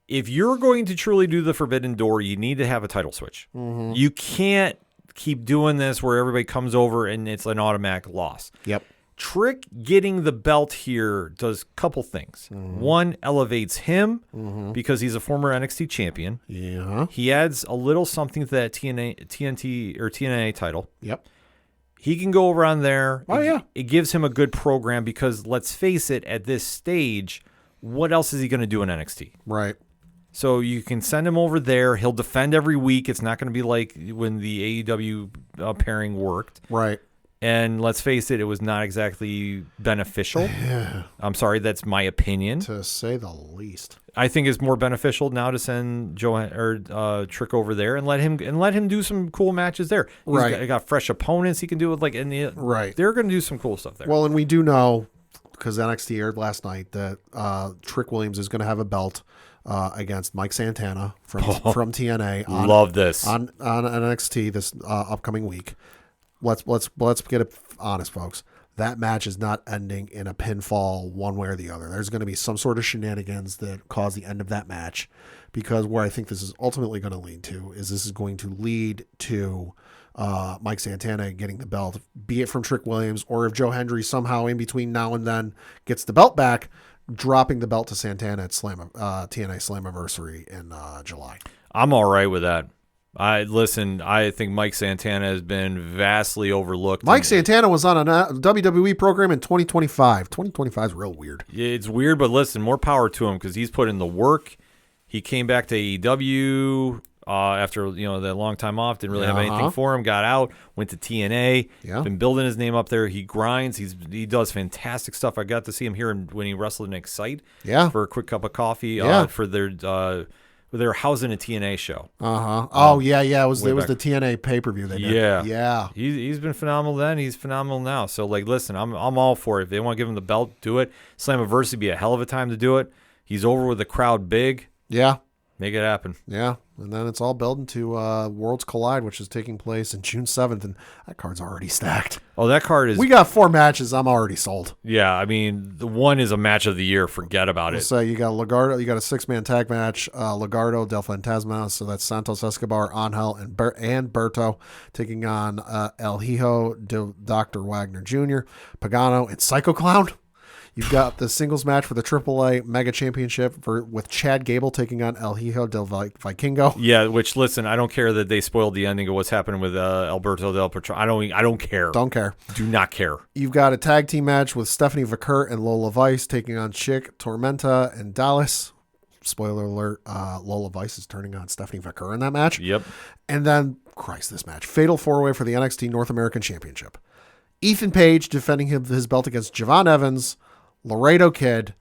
If you're going to truly do the Forbidden Door, you need to have a title switch. Mm-hmm. You can't keep doing this where everybody comes over and it's an automatic loss. Yep. Trick getting the belt here does a couple things. Mm-hmm. One, elevates him because he's a former NXT champion. Yeah. He adds a little something to that TNT or TNA title. Yep. He can go over on there. Oh, yeah. It gives him a good program because let's face it, at this stage, what else is he going to do in NXT? Right. So you can send him over there. He'll defend every week. It's not going to be like when the AEW pairing worked. Right. And let's face it, it was not exactly beneficial. Yeah. I'm sorry, that's my opinion. To say the least. I think it's more beneficial now to send Joe or Trick over there and let him do some cool matches there. Right. He got fresh opponents he can do it like Right. They're going to do some cool stuff there. Well, and we do know, because NXT aired last night, that Trick Williams is going to have a belt against Mike Santana from TNA. Love this. On NXT this upcoming week. Let's get it honest, folks. That match is not ending in a pinfall one way or the other. There's going to be some sort of shenanigans that cause the end of that match, because where I think this is ultimately going to lead to is this is going to lead to Mike Santana getting the belt, be it from Trick Williams, or if Joe Hendry somehow in between now and then gets the belt back, dropping the belt to Santana at TNA Slammiversary in July. I'm all right with that. I think Mike Santana has been vastly overlooked. Mike Santana was on a WWE program in 2025. 2025 is real weird. It's weird, but listen, more power to him because he's put in the work. He came back to AEW after that long time off, didn't really have anything for him, got out, went to TNA, been building his name up there. He grinds. He does fantastic stuff. I got to see him here when he wrestled in Excite for a quick cup of coffee for their They were housing a TNA show. Oh yeah. It was way the back. TNA pay-per-view they did. Yeah. He's been phenomenal then. He's phenomenal now. So like, listen, I'm all for it. If they want to give him the belt, do it. Slammiversary would be a hell of a time to do it. He's over with the crowd big. Yeah. Make it happen. Yeah. And then it's all building to Worlds Collide, which is taking place in June 7th, and that card's already stacked. Oh, that card is. We got 4 matches. I'm already sold. Yeah, I mean, the one is a match of the year. Forget about it. So you got Legardo. You got a 6-man tag match. Legardo, Del Fantasma. So that's Santos Escobar, Angel, and Berto taking on El Hijo, Dr. Wagner Jr., Pagano, and Psycho Clown. You've got the singles match for the AAA Mega Championship with Chad Gable taking on El Hijo del Vikingo. Yeah, which, listen, I don't care that they spoiled the ending of what's happening with Alberto Del Patron. I don't care. Don't care. Do not care. You've got a tag team match with Stephanie Vaquer and Lola Vice taking on Chick, Tormenta, and Dallas. Spoiler alert, Lola Vice is turning on Stephanie Vaquer in that match. Yep. And then, this match. Fatal 4-way for the NXT North American Championship. Ethan Page defending his belt against Javon Evans, Laredo Kid,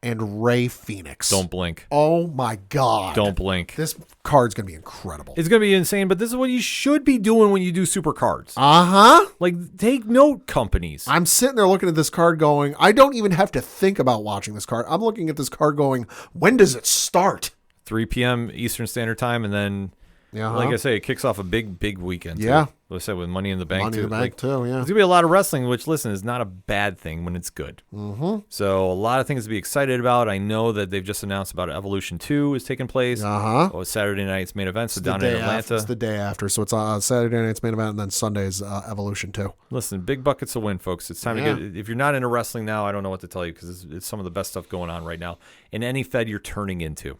and Ray Phoenix. Don't blink. Oh my God. Don't blink. This card's going to be incredible. It's going to be insane, but this is what you should be doing when you do super cards. Uh-huh. Like, take note, companies. I'm sitting there looking at this card going, I don't even have to think about watching this card. I'm looking at this card going, when does it start? 3 p.m. Eastern Standard Time, and then, like I say, it kicks off a big weekend. Too. Yeah. Like I said, with Money in the Bank, Money too. in the Bank, too, yeah. There's going to be a lot of wrestling, which, listen, is not a bad thing when it's good. Mm-hmm. So, a lot of things to be excited about. I know that they've just announced about Evolution 2 is taking place. Uh-huh. Oh, Saturday night's main event, so It's down the in day Atlanta. after. It's the day after. So it's Saturday night's main event, and then Sunday's Evolution 2. Listen, big buckets to win, folks. It's time to get. If you're not into wrestling now, I don't know what to tell you because it's some of the best stuff going on right now in any Fed you're turning into.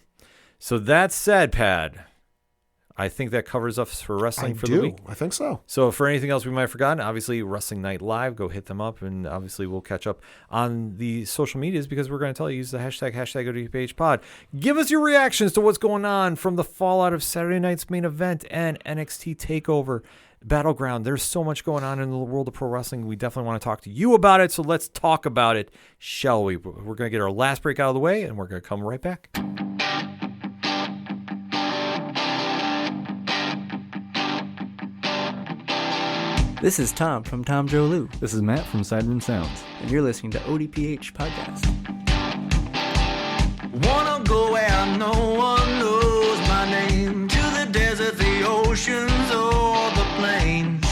So that said, Pad, I think that covers us for wrestling the week. I think so. So for anything else we might have forgotten, obviously Wrestling Night Live, go hit them up, and obviously we'll catch up on the social medias because we're going to tell you, use the hashtag ODPH pod. Give us your reactions to what's going on from the fallout of Saturday night's main event and NXT TakeOver Battleground. There's so much going on in the world of pro wrestling. We definitely want to talk to you about it, so let's talk about it, shall we? We're going to get our last break out of the way, and we're going to come right back. This is Tom from Tom Joe Lou, This is Matt from Sideroom Sounds. and you're listening to ODPH Podcast. Wanna go where no one knows my name, to the desert, the oceans, or the plains.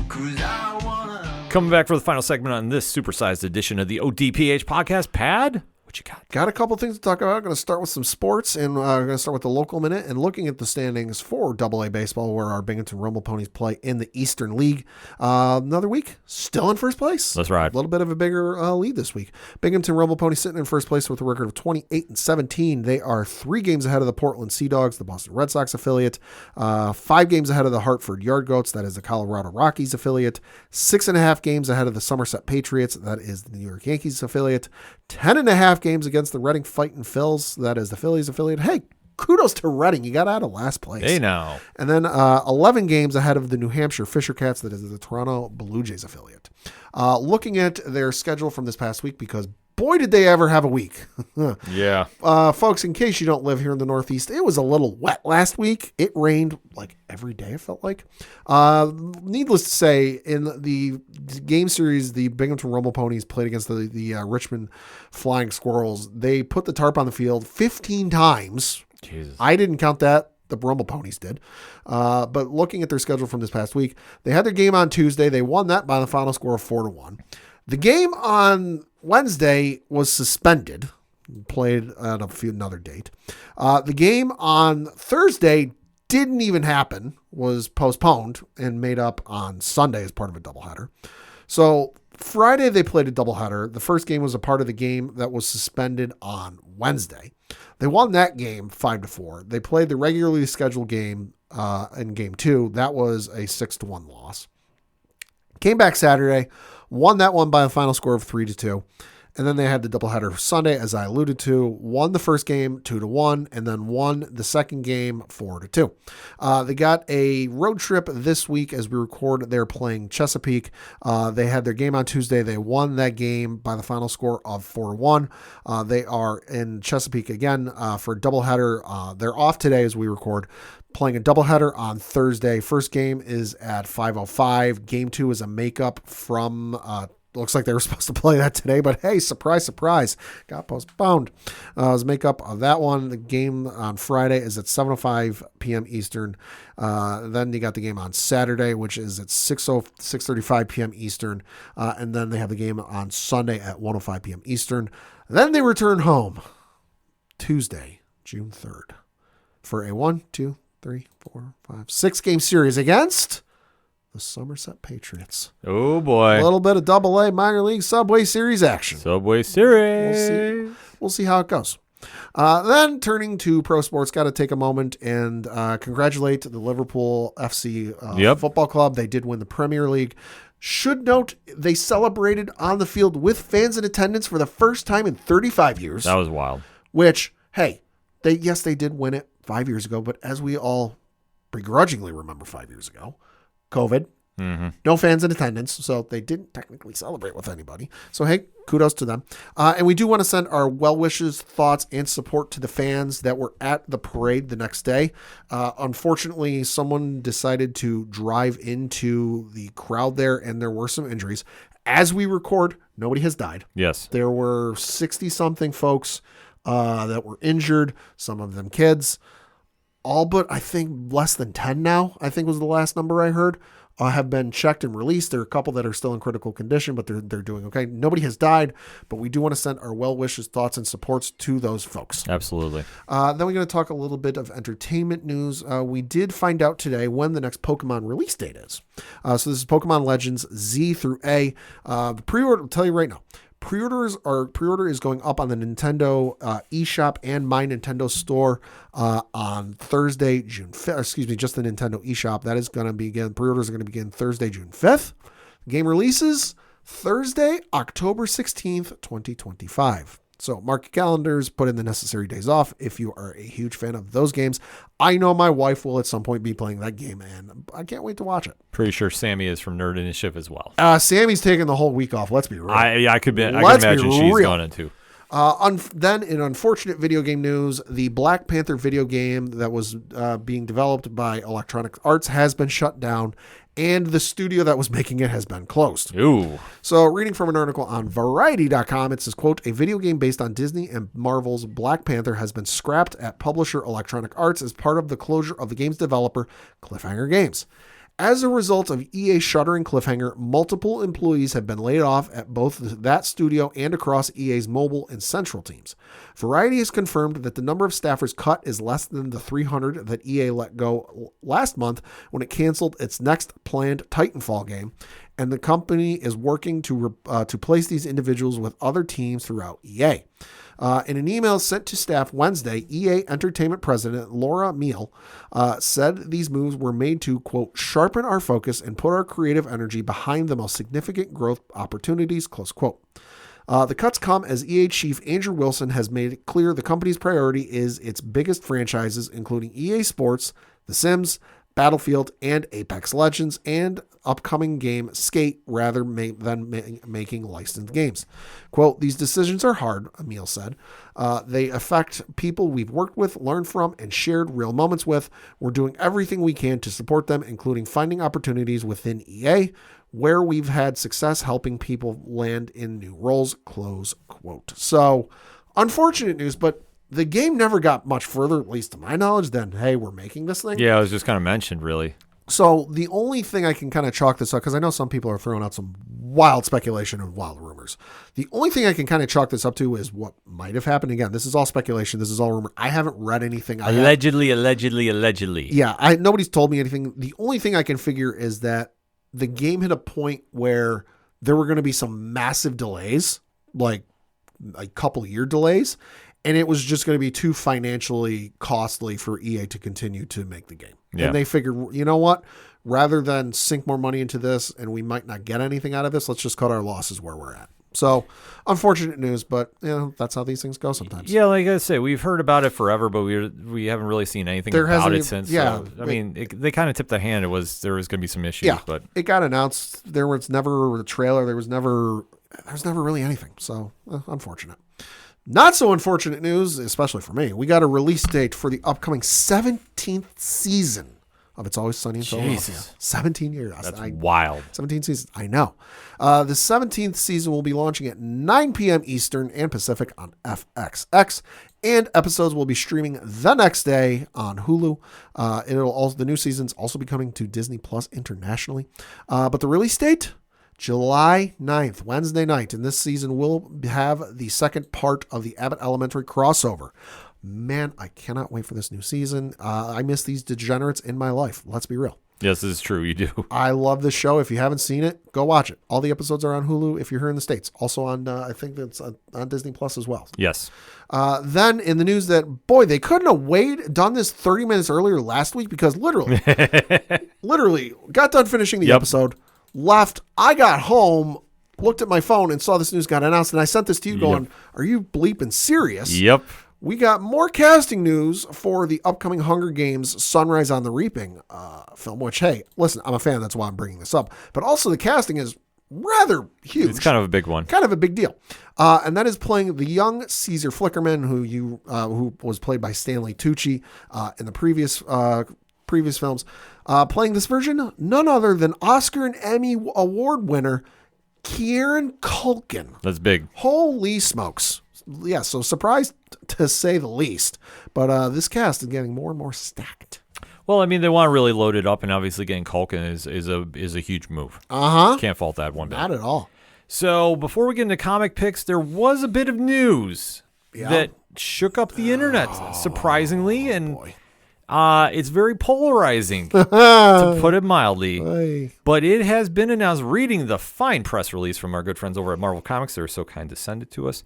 'Cause I wanna. Coming back for the final segment on this supersized edition of the ODPH podcast. Pad, what you got? Got a couple things to talk about. I'm going to start with some sports, and we're going to start with the local minute and looking at the standings for AA baseball, where our Binghamton Rumble Ponies play in the Eastern League. Another week, still in first place. Let's ride. A little bit of a bigger lead this week. Binghamton Rumble Ponies sitting in first place with a record of 28-17. They are 3 games ahead of the Portland Sea Dogs, the Boston Red Sox affiliate. 5 games ahead of the Hartford Yard Goats, that is the Colorado Rockies affiliate. 6.5 games ahead of the Somerset Patriots, that is the New York Yankees affiliate. 10.5 games against the Reading Fightin' Phils, that is the Phillies affiliate. Hey, kudos to Reading. You got out of last place. Hey, now. And then 11 games ahead of the New Hampshire Fisher Cats, that is the Toronto Blue Jays affiliate. Looking at their schedule from this past week, because boy, did they ever have a week. Yeah. Folks, in case you don't live here in the Northeast, it was a little wet last week. It rained like every day, it felt like. Needless to say, in the game series, the Binghamton Rumble Ponies played against the Richmond Flying Squirrels. They put the tarp on the field 15 times. Jesus. I didn't count that. The Rumble Ponies did. But looking at their schedule from this past week, they had their game on Tuesday. They won that by the final score of 4-1. The game on Wednesday was suspended, played at another date. The game on Thursday didn't even happen, was postponed and made up on Sunday as part of a doubleheader. So Friday they played a doubleheader. The first game was a part of the game that was suspended on Wednesday. They won that game 5-4. They played the regularly scheduled game in game 2. That was a 6-1 loss. Came back Saturday, won that one by a final score of 3-2. And then they had the doubleheader Sunday, as I alluded to. Won the first game 2-1, and then won the second game 4-2. They got a road trip this week as we record. They're playing Chesapeake. They had their game on Tuesday. They won that game by the final score of 4-1. They are in Chesapeake again for a doubleheader. They're off today as we record, playing a doubleheader on Thursday. First game is at 5:05. Game 2 is a makeup from looks like they were supposed to play that today, but hey, surprise, surprise, got postponed. It was makeup of that one. The game on Friday is at 7:05 p.m. Eastern. Then you got the game on Saturday, which is at 6:35 p.m. Eastern. And then they have the game on Sunday at 1:05 p.m. Eastern. Then they return home Tuesday, June 3rd for a 6-game series against the Somerset Patriots. Oh boy. A little bit of AA minor league Subway Series action. Subway Series. We'll see how it goes. Then turning to pro sports, got to take a moment and congratulate the Liverpool FC Football Club. They did win the Premier League. Should note they celebrated on the field with fans in attendance for the first time in 35 years. That was wild. Which, hey, they did win it 5 years ago, but as we all begrudgingly remember 5 years ago, COVID, no fans in attendance, so they didn't technically celebrate with anybody. So, hey, kudos to them. And we do want to send our well wishes, thoughts, and support to the fans that were at the parade the next day. Unfortunately, someone decided to drive into the crowd there, and there were some injuries. As we record, nobody has died. Yes. There were 60-something folks that were injured, some of them kids. All but, I think, less than 10 now, I think was the last number I heard, have been checked and released. There are a couple that are still in critical condition, but they're doing okay. Nobody has died, but we do want to send our well wishes, thoughts, and supports to those folks. Absolutely. Then we're going to talk a little bit of entertainment news. We did find out today when the next Pokemon release date is. So this is Pokemon Legends Z through A. The pre-order, I'll tell you right now, pre-order is going up on the Nintendo eShop and My Nintendo Store on Thursday, June 5th. Excuse me, just the Nintendo eShop. That is going to begin. Pre-orders are going to begin Thursday, June 5th. Game releases Thursday, October 16th, 2025. So mark your calendars, put in the necessary days off if you are a huge fan of those games. I know my wife will at some point be playing that game, and I can't wait to watch it. Pretty sure Sammy is from Nerd Initiative as well. Sammy's taking the whole week off. Let's be real. I could imagine she's going into. Then in unfortunate video game news, the Black Panther video game that was being developed by Electronic Arts has been shut down, and the studio that was making it has been closed. Ooh. So reading from an article on Variety.com, it says, quote, a video game based on Disney and Marvel's Black Panther has been scrapped at publisher Electronic Arts as part of the closure of the game's developer, Cliffhanger Games. As a result of EA shuttering Cliffhanger, multiple employees have been laid off at both that studio and across EA's mobile and central teams. Variety has confirmed that the number of staffers cut is less than the 300 that EA let go last month when it canceled its next planned Titanfall game, and the company is working to place these individuals with other teams throughout EA. In an email sent to staff Wednesday, EA Entertainment President Laura Meal said these moves were made to, quote, sharpen our focus and put our creative energy behind the most significant growth opportunities, close quote. The cuts come as EA chief Andrew Wilson has made it clear the company's priority is its biggest franchises, including EA Sports, The Sims, Battlefield, and Apex Legends, and upcoming game Skate rather than making licensed games. Quote, these decisions are hard, Emil said. They affect people we've worked with, learned from, and shared real moments with. We're doing everything we can to support them, including finding opportunities within EA where we've had success helping people land in new roles, close quote. So, unfortunate news, but the game never got much further, at least to my knowledge, than, hey, we're making this thing. Yeah, it was just kind of mentioned, really. So the only thing I can kind of chalk this up, because I know some people are throwing out some wild speculation and wild rumors. The only thing I can kind of chalk this up to is what might have happened. Again, this is all speculation. This is all rumor. I haven't read anything. Allegedly. Yeah, nobody's told me anything. The only thing I can figure is that the game hit a point where there were going to be some massive delays, like a couple year delays, and it was just going to be too financially costly for EA to continue to make the game. Yeah. And they figured, you know what? Rather than sink more money into this and we might not get anything out of this, let's just cut our losses where we're at. So unfortunate news, but that's how these things go sometimes. Yeah, like I say, we've heard about it forever, but we haven't really seen anything about it since. Yeah, so, I mean, they kind of tipped the hand. There was going to be some issues. Yeah, but it got announced. There was never a trailer. There was never really anything. So unfortunate. Not so unfortunate news, especially for me. We got a release date for the upcoming 17th season of It's Always Sunny in Philadelphia. 17 years. That's wild. 17 seasons. I know. The 17th season will be launching at 9 p.m. Eastern and Pacific on FXX, and episodes will be streaming the next day on Hulu. The new season's also be coming to Disney Plus internationally. But the release date, July 9th, Wednesday night, and this season will have the second part of the Abbott Elementary crossover. Man, I cannot wait for this new season. I miss these degenerates in my life. Let's be real. Yes, this is true. You do. I love this show. If you haven't seen it, go watch it. All the episodes are on Hulu if you're here in the States. Also on, I think that's on Disney Plus as well. Yes. Then in the news that, boy, they couldn't have done this 30 minutes earlier last week because literally got done finishing the episode, left. I got home, looked at my phone and saw this news got announced. And I sent this to you going, are you bleeping serious? Yep. We got more casting news for the upcoming Hunger Games Sunrise on the Reaping film, which, hey, listen, I'm a fan. That's why I'm bringing this up. But also the casting is rather huge. It's kind of a big one. Kind of a big deal. And that is playing the young Caesar Flickerman, who was played by Stanley Tucci in the previous films. Playing this version, none other than Oscar and Emmy Award winner Kieran Culkin. That's big. Holy smokes. Yeah, so surprised to say the least. But this cast is getting more and more stacked. Well, I mean, they want to really load it up, and obviously getting Culkin is a huge move. Can't fault that one bit. Not at all. So before we get into comic picks, there was a bit of news that shook up the internet, surprisingly, and it's very polarizing, to put it mildly. But it has been announced, reading the fine press release from our good friends over at Marvel Comics, they're so kind to send it to us.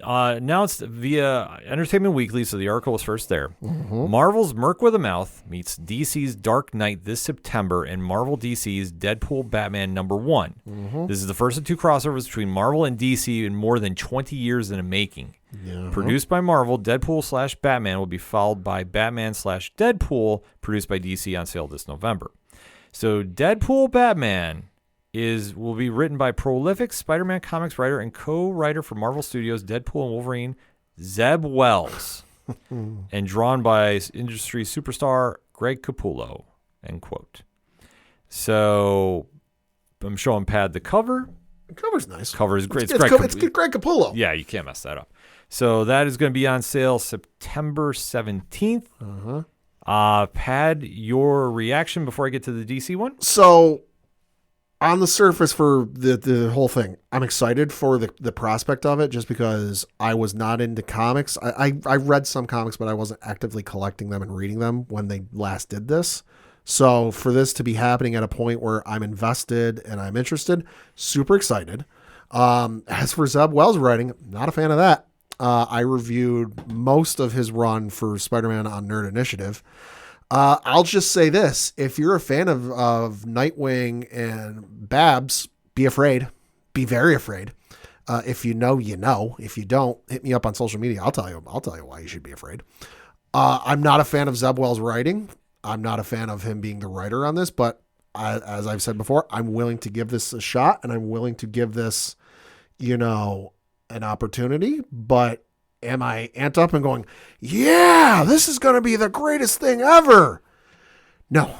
Announced via Entertainment Weekly, so the article was first there. Marvel's Merc with a Mouth meets DC's Dark Knight this September in Marvel DC's Deadpool Batman #1. This is the first of two crossovers between Marvel and DC in more than 20 years in the making. Produced by Marvel, Deadpool/Batman will be followed by Batman/Deadpool, produced by DC, on sale this November. So Deadpool Batman will be written by prolific Spider-Man comics writer and co-writer for Marvel Studios' Deadpool and Wolverine, Zeb Wells, and drawn by industry superstar Greg Capullo, end quote. So I'm showing Pad the cover. The cover's nice. Cover is great. It's Greg Capullo. Yeah, you can't mess that up. So that is going to be on sale September 17th. Pad, your reaction before I get to the DC one? So on the surface for the whole thing, I'm excited for the prospect of it just because I was not into comics. I read some comics, but I wasn't actively collecting them and reading them when they last did this. So for this to be happening at a point where I'm invested and I'm interested, super excited. As for Zeb Wells writing, not a fan of that. I reviewed most of his run for Spider-Man on Nerd Initiative. I'll just say this. If you're a fan of Nightwing and Babs, be afraid. Be very afraid. If you know, you know. If you don't, hit me up on social media. I'll tell you why you should be afraid. I'm not a fan of Zeb Wells' writing. I'm not a fan of him being the writer on this, but as I've said before, I'm willing to give this a shot, and I'm willing to give this, an opportunity. But am I amped up and going, yeah, this is going to be the greatest thing ever? No.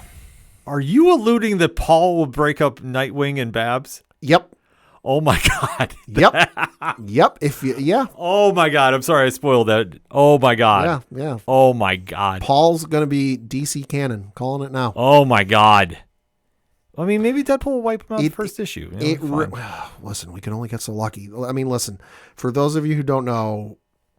Are you alluding that Paul will break up Nightwing and Babs? Yep. Oh my God. Yep. Yep. Oh my God. I'm sorry I spoiled that. Oh my God. Yeah. Oh my God. Paul's going to be DC canon. Calling it now. Oh my God. I mean, maybe Deadpool will wipe him out the first issue. Listen, we can only get so lucky. I mean, listen, for those of you who don't know,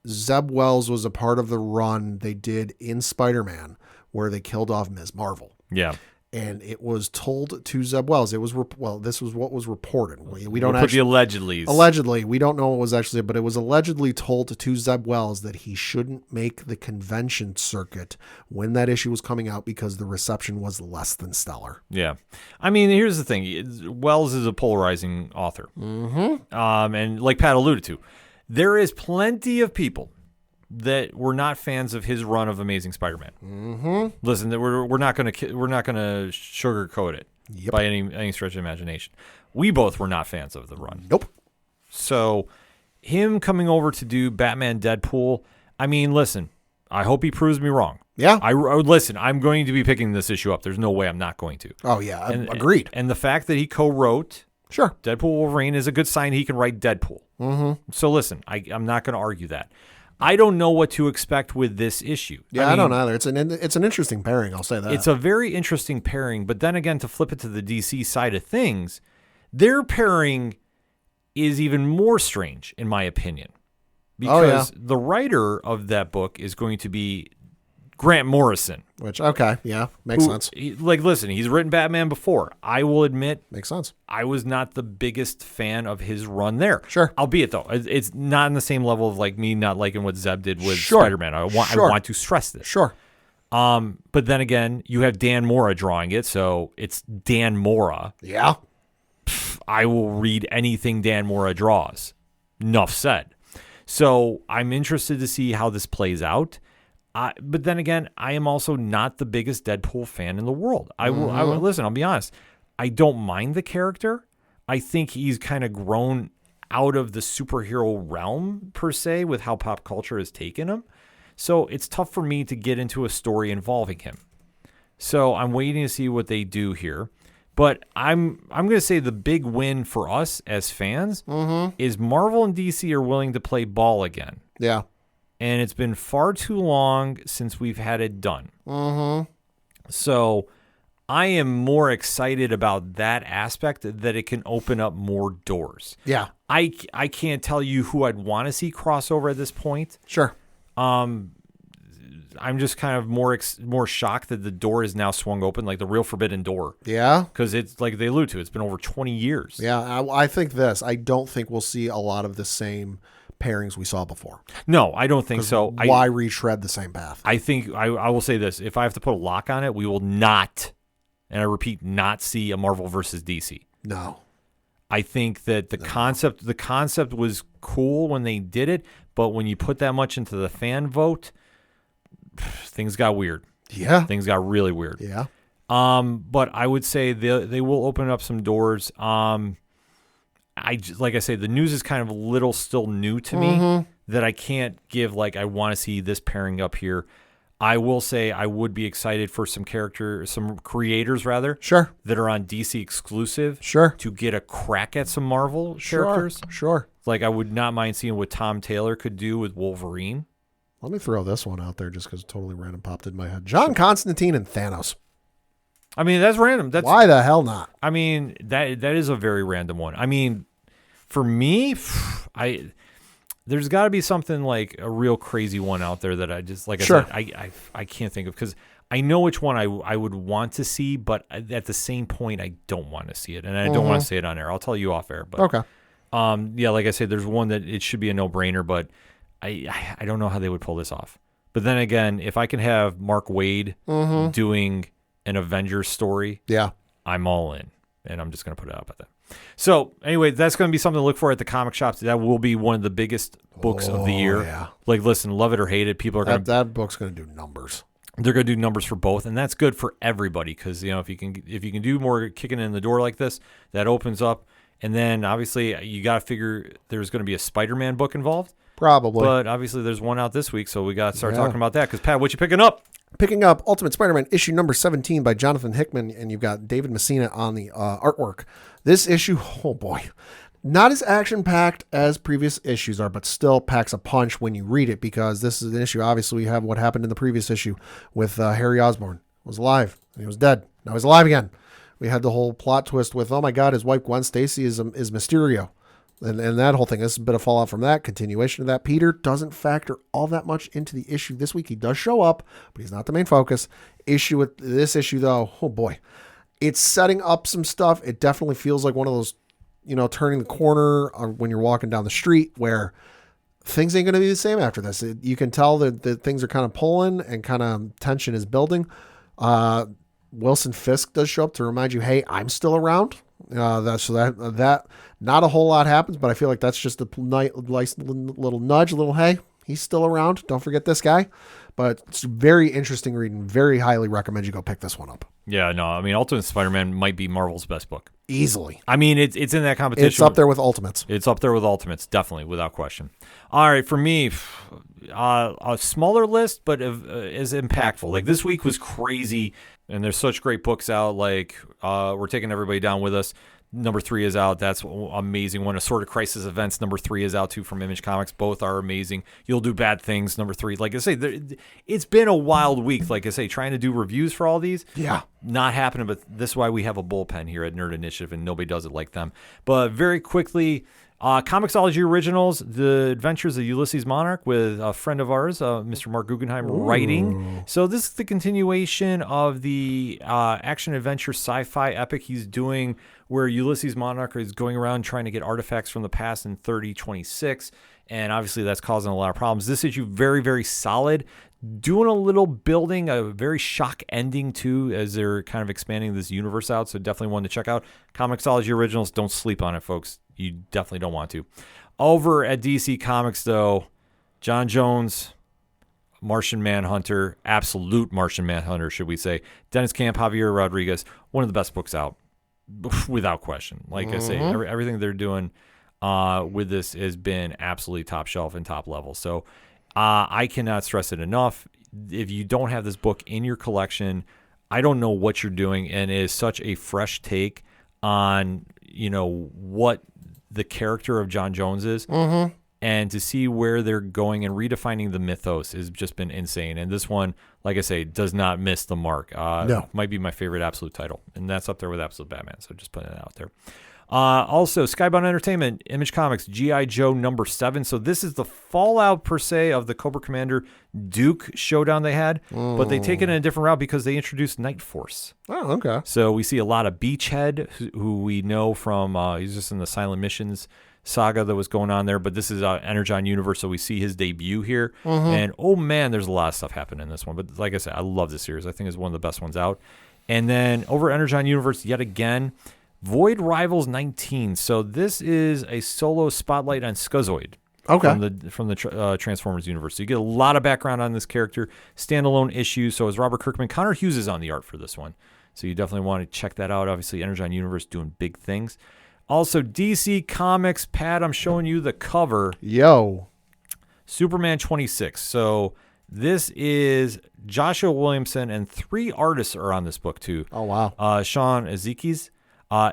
Zeb Wells was a part of the run they did in Spider-Man where they killed off Ms. Marvel. Yeah. and it was told to Zeb Wells. It was this was what was reported. We don't We'll put the actually allegedly. We don't know what was actually, but it was allegedly told to Zeb Wells that he shouldn't make the convention circuit when that issue was coming out because the reception was less than stellar. Yeah. I mean, here's the thing. Wells is a polarizing author. Mm-hmm. And like Pat alluded to, there is plenty of people that were not fans of his run of Amazing Spider-Man. Mm-hmm. Listen, we're not going to sugarcoat it by any stretch of imagination. We both were not fans of the run. Nope. So him coming over to do Batman Deadpool, I mean, listen, I hope he proves me wrong. Yeah. Listen, I'm going to be picking this issue up. There's no way I'm not going to. Oh, yeah. Agreed. And the fact that he co-wrote Deadpool Wolverine is a good sign he can write Deadpool. Mm-hmm. So listen, I'm not going to argue that. I don't know what to expect with this issue. Yeah, I don't either. It's an interesting pairing, I'll say that. It's a very interesting pairing, but then again, to flip it to the DC side of things, their pairing is even more strange, in my opinion. Because the writer of that book is going to be Grant Morrison. Which, okay, yeah, makes sense. Listen, he's written Batman before. I will admit, makes sense. I was not the biggest fan of his run there. Sure. Albeit, though, it's not in the same level of like me not liking what Zeb did with Spider-Man. I want to stress this. Sure. But then again, you have Dan Mora drawing it, so it's Dan Mora. Yeah. I will read anything Dan Mora draws. Enough said. So I'm interested to see how this plays out. But then again, I am also not the biggest Deadpool fan in the world. I will listen, I'll be honest. I don't mind the character. I think he's kind of grown out of the superhero realm, per se, with how pop culture has taken him. So it's tough for me to get into a story involving him. So I'm waiting to see what they do here. But I'm going to say the big win for us as fans is Marvel and DC are willing to play ball again. Yeah. And it's been far too long since we've had it done. Mm-hmm. So I am more excited about that aspect, that it can open up more doors. Yeah. I can't tell you who I'd want to see crossover at this point. Sure. I'm just kind of more shocked that the door is now swung open, like the real forbidden door. Yeah. Because it's like they allude to, it's been over 20 years. Yeah. I think I don't think we'll see a lot of the same pairings we saw before. No, I don't think so. Why retread the same path? I think I will say this. If I have to put a lock on it, we will not, and I repeat, not see a Marvel versus DC. No. I think that the concept was cool when they did it, but when you put that much into the fan vote, things got weird. Yeah. Things got really weird. Yeah. But I would say they will open up some doors. Like I say, the news is kind of a little still new to me that I can't give like I want to see this pairing up here. I will say I would be excited for some creators Sure. that are on DC exclusive. Sure. To get a crack at some Marvel characters. Sure. Like I would not mind seeing what Tom Taylor could do with Wolverine. Let me throw this one out there just because totally random popped in my head. John Constantine and Thanos. I mean, that's random. Why the hell not? I mean, that is a very random one. I mean, for me, there's got to be something like a real crazy one out there that I just, like I said, I can't think of, because I know which one I would want to see, but at the same point, I don't want to see it, and I don't want to say it on air. I'll tell you off air. But okay. Yeah, like I said, there's one that it should be a no-brainer, but I don't know how they would pull this off. But then again, if I can have Mark Waid doing an Avengers story, yeah, I'm all in, and I'm just going to put it out about that. So anyway, that's going to be something to look for at the comic shops. That will be one of the biggest books of the year. Yeah. Like, listen, love it or hate it, people are going to... That book's going to do numbers. They're going to do numbers for both, and that's good for everybody, because, if you can do more kicking in the door like this, that opens up. And then, obviously, you got to figure there's going to be a Spider-Man book involved. Probably. But, obviously, there's one out this week, so we got to start talking about that. Because, Pat, what you picking up? Picking up Ultimate Spider-Man issue number 17 by Jonathan Hickman, and you've got David Messina on the artwork. This issue, oh boy, not as action-packed as previous issues are, but still packs a punch when you read it, because this is an issue. Obviously, we have what happened in the previous issue with Harry Osborn. He was alive, and he was dead. Now he's alive again. We had the whole plot twist with, oh my God, his wife Gwen Stacy is Mysterio. And that whole thing, this is a bit of fallout from that, continuation of that. Peter doesn't factor all that much into the issue this week. He does show up, but he's not the main focus. Issue with this issue, though, oh boy. It's setting up some stuff. It definitely feels like one of those, turning the corner when you're walking down the street where things ain't going to be the same after this. You can tell that things are kind of pulling and kind of tension is building. Wilson Fisk does show up to remind you, hey, I'm still around. That not a whole lot happens, but I feel like that's just a nice little nudge, a little, hey, he's still around. Don't forget this guy. But it's very interesting reading. Very highly recommend you go pick this one up. Yeah, no, I mean, Ultimate Spider-Man might be Marvel's best book. Easily. I mean, it's in that competition. It's up there with Ultimates. It's up there with Ultimates, definitely, without question. All right, for me, a smaller list, but is impactful. Like, this week was crazy, and there's such great books out. Like, we're taking everybody down with us. Number 3 is out. That's amazing. One Assorted Crisis Events. Number 3 is out too from Image Comics. Both are amazing. You'll Do Bad Things. Number 3. Like I say, it's been a wild week. Like I say, trying to do reviews for all these. Yeah. Not happening, but this is why we have a bullpen here at Nerd Initiative, and nobody does it like them. But very quickly, Comixology Originals, The Adventures of Ulysses Monarch with a friend of ours, Mr. Mark Guggenheim, writing. So this is the continuation of the action-adventure sci-fi epic he's doing where Ulysses Monarch is going around trying to get artifacts from the past in 3026, and obviously that's causing a lot of problems. This issue, very, very solid. Doing a little building, a very shock ending too, as they're kind of expanding this universe out, so definitely one to check out. Comixology Originals, don't sleep on it, folks. You definitely don't want to. Over at DC Comics, though, John Jones, Martian Manhunter, absolute Martian Manhunter, should we say. Dennis Camp, Javier Rodriguez, one of the best books out, without question. Like I say, everything they're doing with this has been absolutely top shelf and top level. So I cannot stress it enough. If you don't have this book in your collection, I don't know what you're doing, and it is such a fresh take on, what the character of John Jones is. And to see where they're going and redefining the mythos has just been insane. And this one, like I say, does not miss the mark. No. Might be my favorite Absolute title. And that's up there with Absolute Batman. So just putting it out there. Also, Skybound Entertainment, Image Comics, G.I. Joe number 7. So this is the fallout, per se, of the Cobra Commander Duke showdown they had. But they take it in a different route because they introduced Night Force. Oh, okay. So we see a lot of Beachhead, who we know from, he's just in the Silent Missions saga that was going on there, but this is Energon Universe, so we see his debut here. And oh man, there's a lot of stuff happening in this one. But like I said, I love this series. I think it's one of the best ones out. And then over at Energon Universe, yet again, Void Rivals 19. So this is a solo spotlight on Scuzoid. Okay. From the Transformers universe. So you get a lot of background on this character. Standalone issue. So is Robert Kirkman. Connor Hughes is on the art for this one. So you definitely want to check that out. Obviously, Energon Universe doing big things. Also, DC Comics, Pat, I'm showing you the cover. Yo. Superman 26. So this is Joshua Williamson, and 3 artists are on this book too. Oh, wow. Sean Ezekis,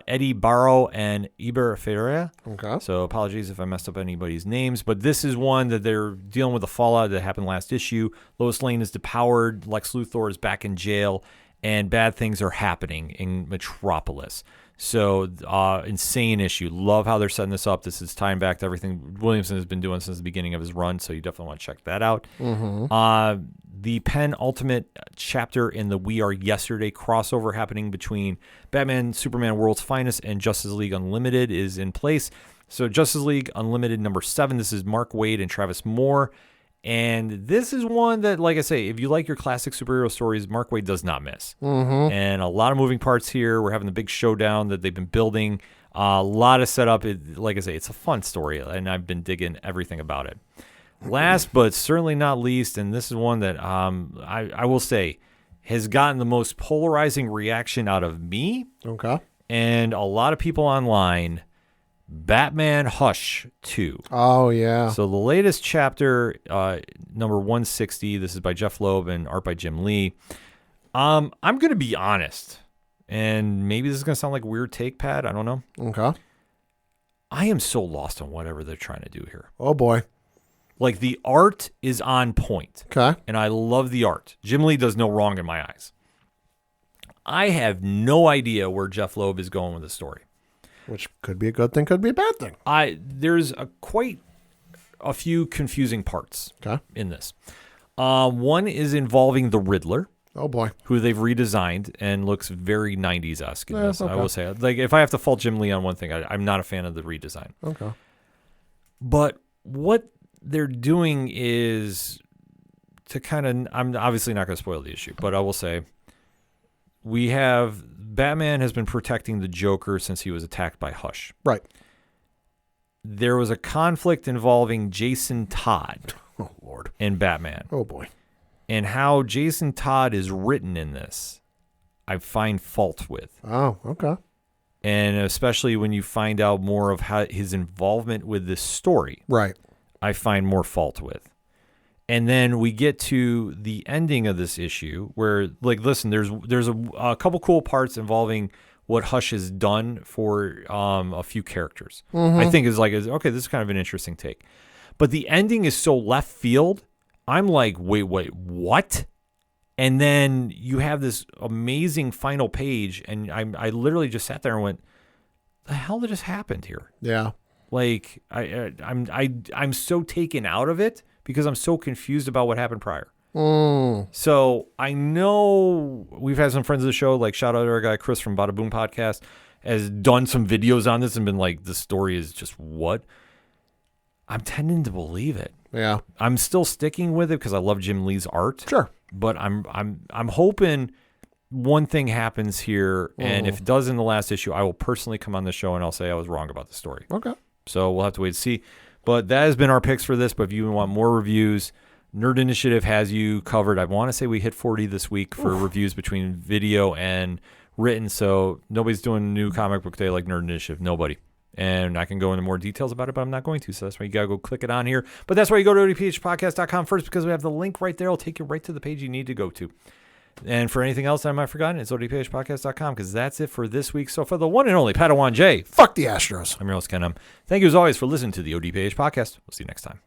Eddie Barrow, and Iber Ferreira. Okay. So apologies if I messed up anybody's names, but this is one that they're dealing with the fallout that happened last issue. Lois Lane is depowered, Lex Luthor is back in jail, and bad things are happening in Metropolis. So insane issue. Love how they're setting this up. This is tying back to everything Williamson has been doing since the beginning of his run, so you definitely want to check that out. The penultimate chapter in the We Are Yesterday crossover happening between Batman, Superman, World's Finest, and Justice League Unlimited is in place. So Justice League Unlimited number 7, this is Mark Waid and Travis Moore. And this is one that, like I say, if you like your classic superhero stories, Mark Waid does not miss. And a lot of moving parts here. We're having the big showdown that they've been building. A lot of setup. Like I say, it's a fun story, and I've been digging everything about it. Last but certainly not least, and this is one that I will say has gotten the most polarizing reaction out of me. Okay. And a lot of people online. Batman Hush 2. Oh, yeah. So the latest chapter, number 160, this is by Jeff Loeb and art by Jim Lee. I'm going to be honest, and maybe this is going to sound like a weird take, Pat. I don't know. Okay. I am so lost on whatever they're trying to do here. Oh, boy. Like, the art is on point. Okay. And I love the art. Jim Lee does no wrong in my eyes. I have no idea where Jeff Loeb is going with the story. Which could be a good thing, could be a bad thing. There's quite a few confusing parts Okay. in this. One is involving the Riddler. Oh boy. who they've redesigned and looks very 90s-esque in Yeah, this. I okay. will say, like, if I have to fault Jim Lee on one thing, I'm not a fan of the redesign. Okay. But what they're doing is to kind of, I'm obviously not going to spoil the issue, but I will say Batman has been protecting the Joker since he was attacked by Hush. Right. There was a conflict involving Jason Todd Oh Lord. and Batman. Oh boy. And how Jason Todd is written in this, I find fault with. Oh, okay. And especially when you find out more of how his involvement with this story, Right. I find more fault with. And then we get to the ending of this issue where, like, listen, there's a couple cool parts involving what Hush has done for a few characters. I think is okay, this is kind of an interesting take. But the ending is so left field. I'm like, wait, what? And then you have this amazing final page, and I literally just sat there and went, the hell just happened here? Yeah. Like I'm so taken out of it because I'm so confused about what happened prior. So I know we've had some friends of the show, like shout out to our guy Chris from Bada Boom Podcast, has done some videos on this and been like, the story is just what? I'm tending to believe it. Yeah. I'm still sticking with it because I love Jim Lee's art. Sure. But I'm hoping one thing happens here, and if it does in the last issue, I will personally come on the show and I'll say I was wrong about the story. Okay. So we'll have to wait and see. But that has been our picks for this. But if you want more reviews, Nerd Initiative has you covered. I want to say we hit 40 this week for reviews between video and written. So nobody's doing new comic book day like Nerd Initiative. Nobody. And I can go into more details about it, but I'm not going to. So that's why you got to go click it on here. But that's why you go to ODPHpodcast.com first, because we have the link right there. It'll take you right to the page you need to go to. And for anything else I might have forgotten, it's ODPHpodcast.com, because that's it for this week. So for the one and only Padawan J, Fuck the Astros. I'm your host, Ken. Thank you as always for listening to the ODPH Podcast. We'll see you next time.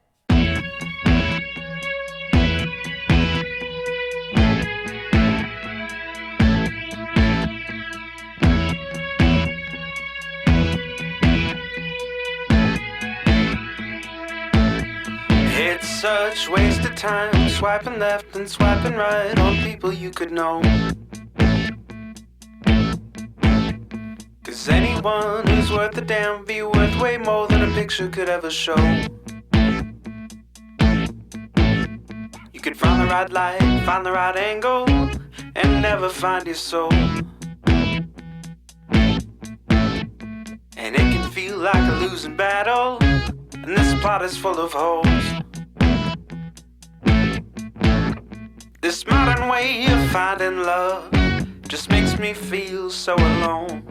It's such waste of time swiping left and swiping right on people you could know. 'Cause anyone who's worth a damn be worth way more than a picture could ever show. You could find the right light, find the right angle, and never find your soul. And it can feel like a losing battle, and this plot is full of holes. This modern way of finding love just makes me feel so alone.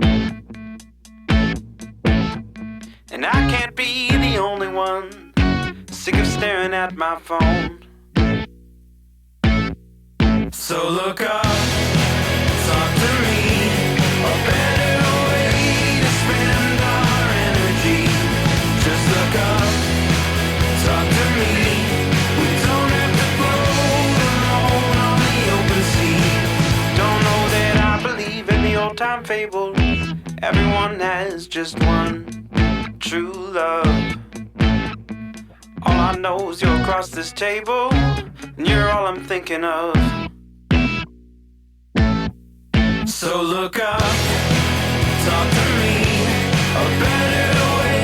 And I can't be the only one sick of staring at my phone. So look up, talk to me, a better way to spend our energy. Just look up, talk to me. We don't have to float alone on the open sea. Don't know that I believe in the old time fable. Everyone has just one true love. All I know is you're across this table, and you're all I'm thinking of. So look up, talk to me, a better way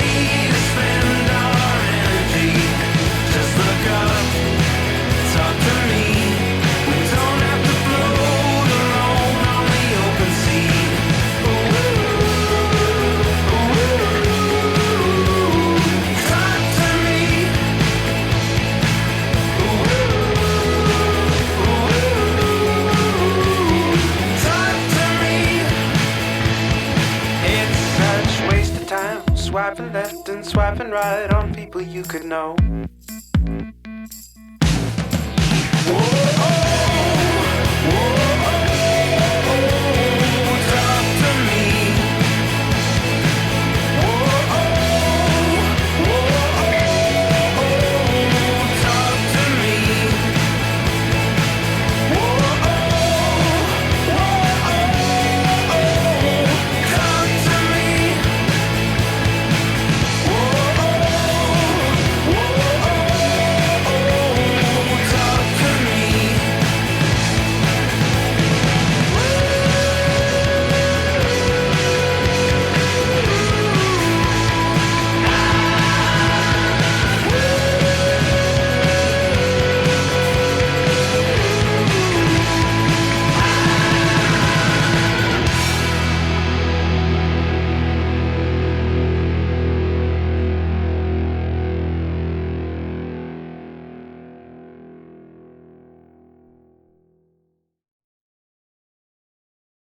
to spend our energy. Just look up, talk to me. We don't have to float alone on the open sea. Talk to me. Talk to me. It's such waste of time swiping left and swiping right on people you could know.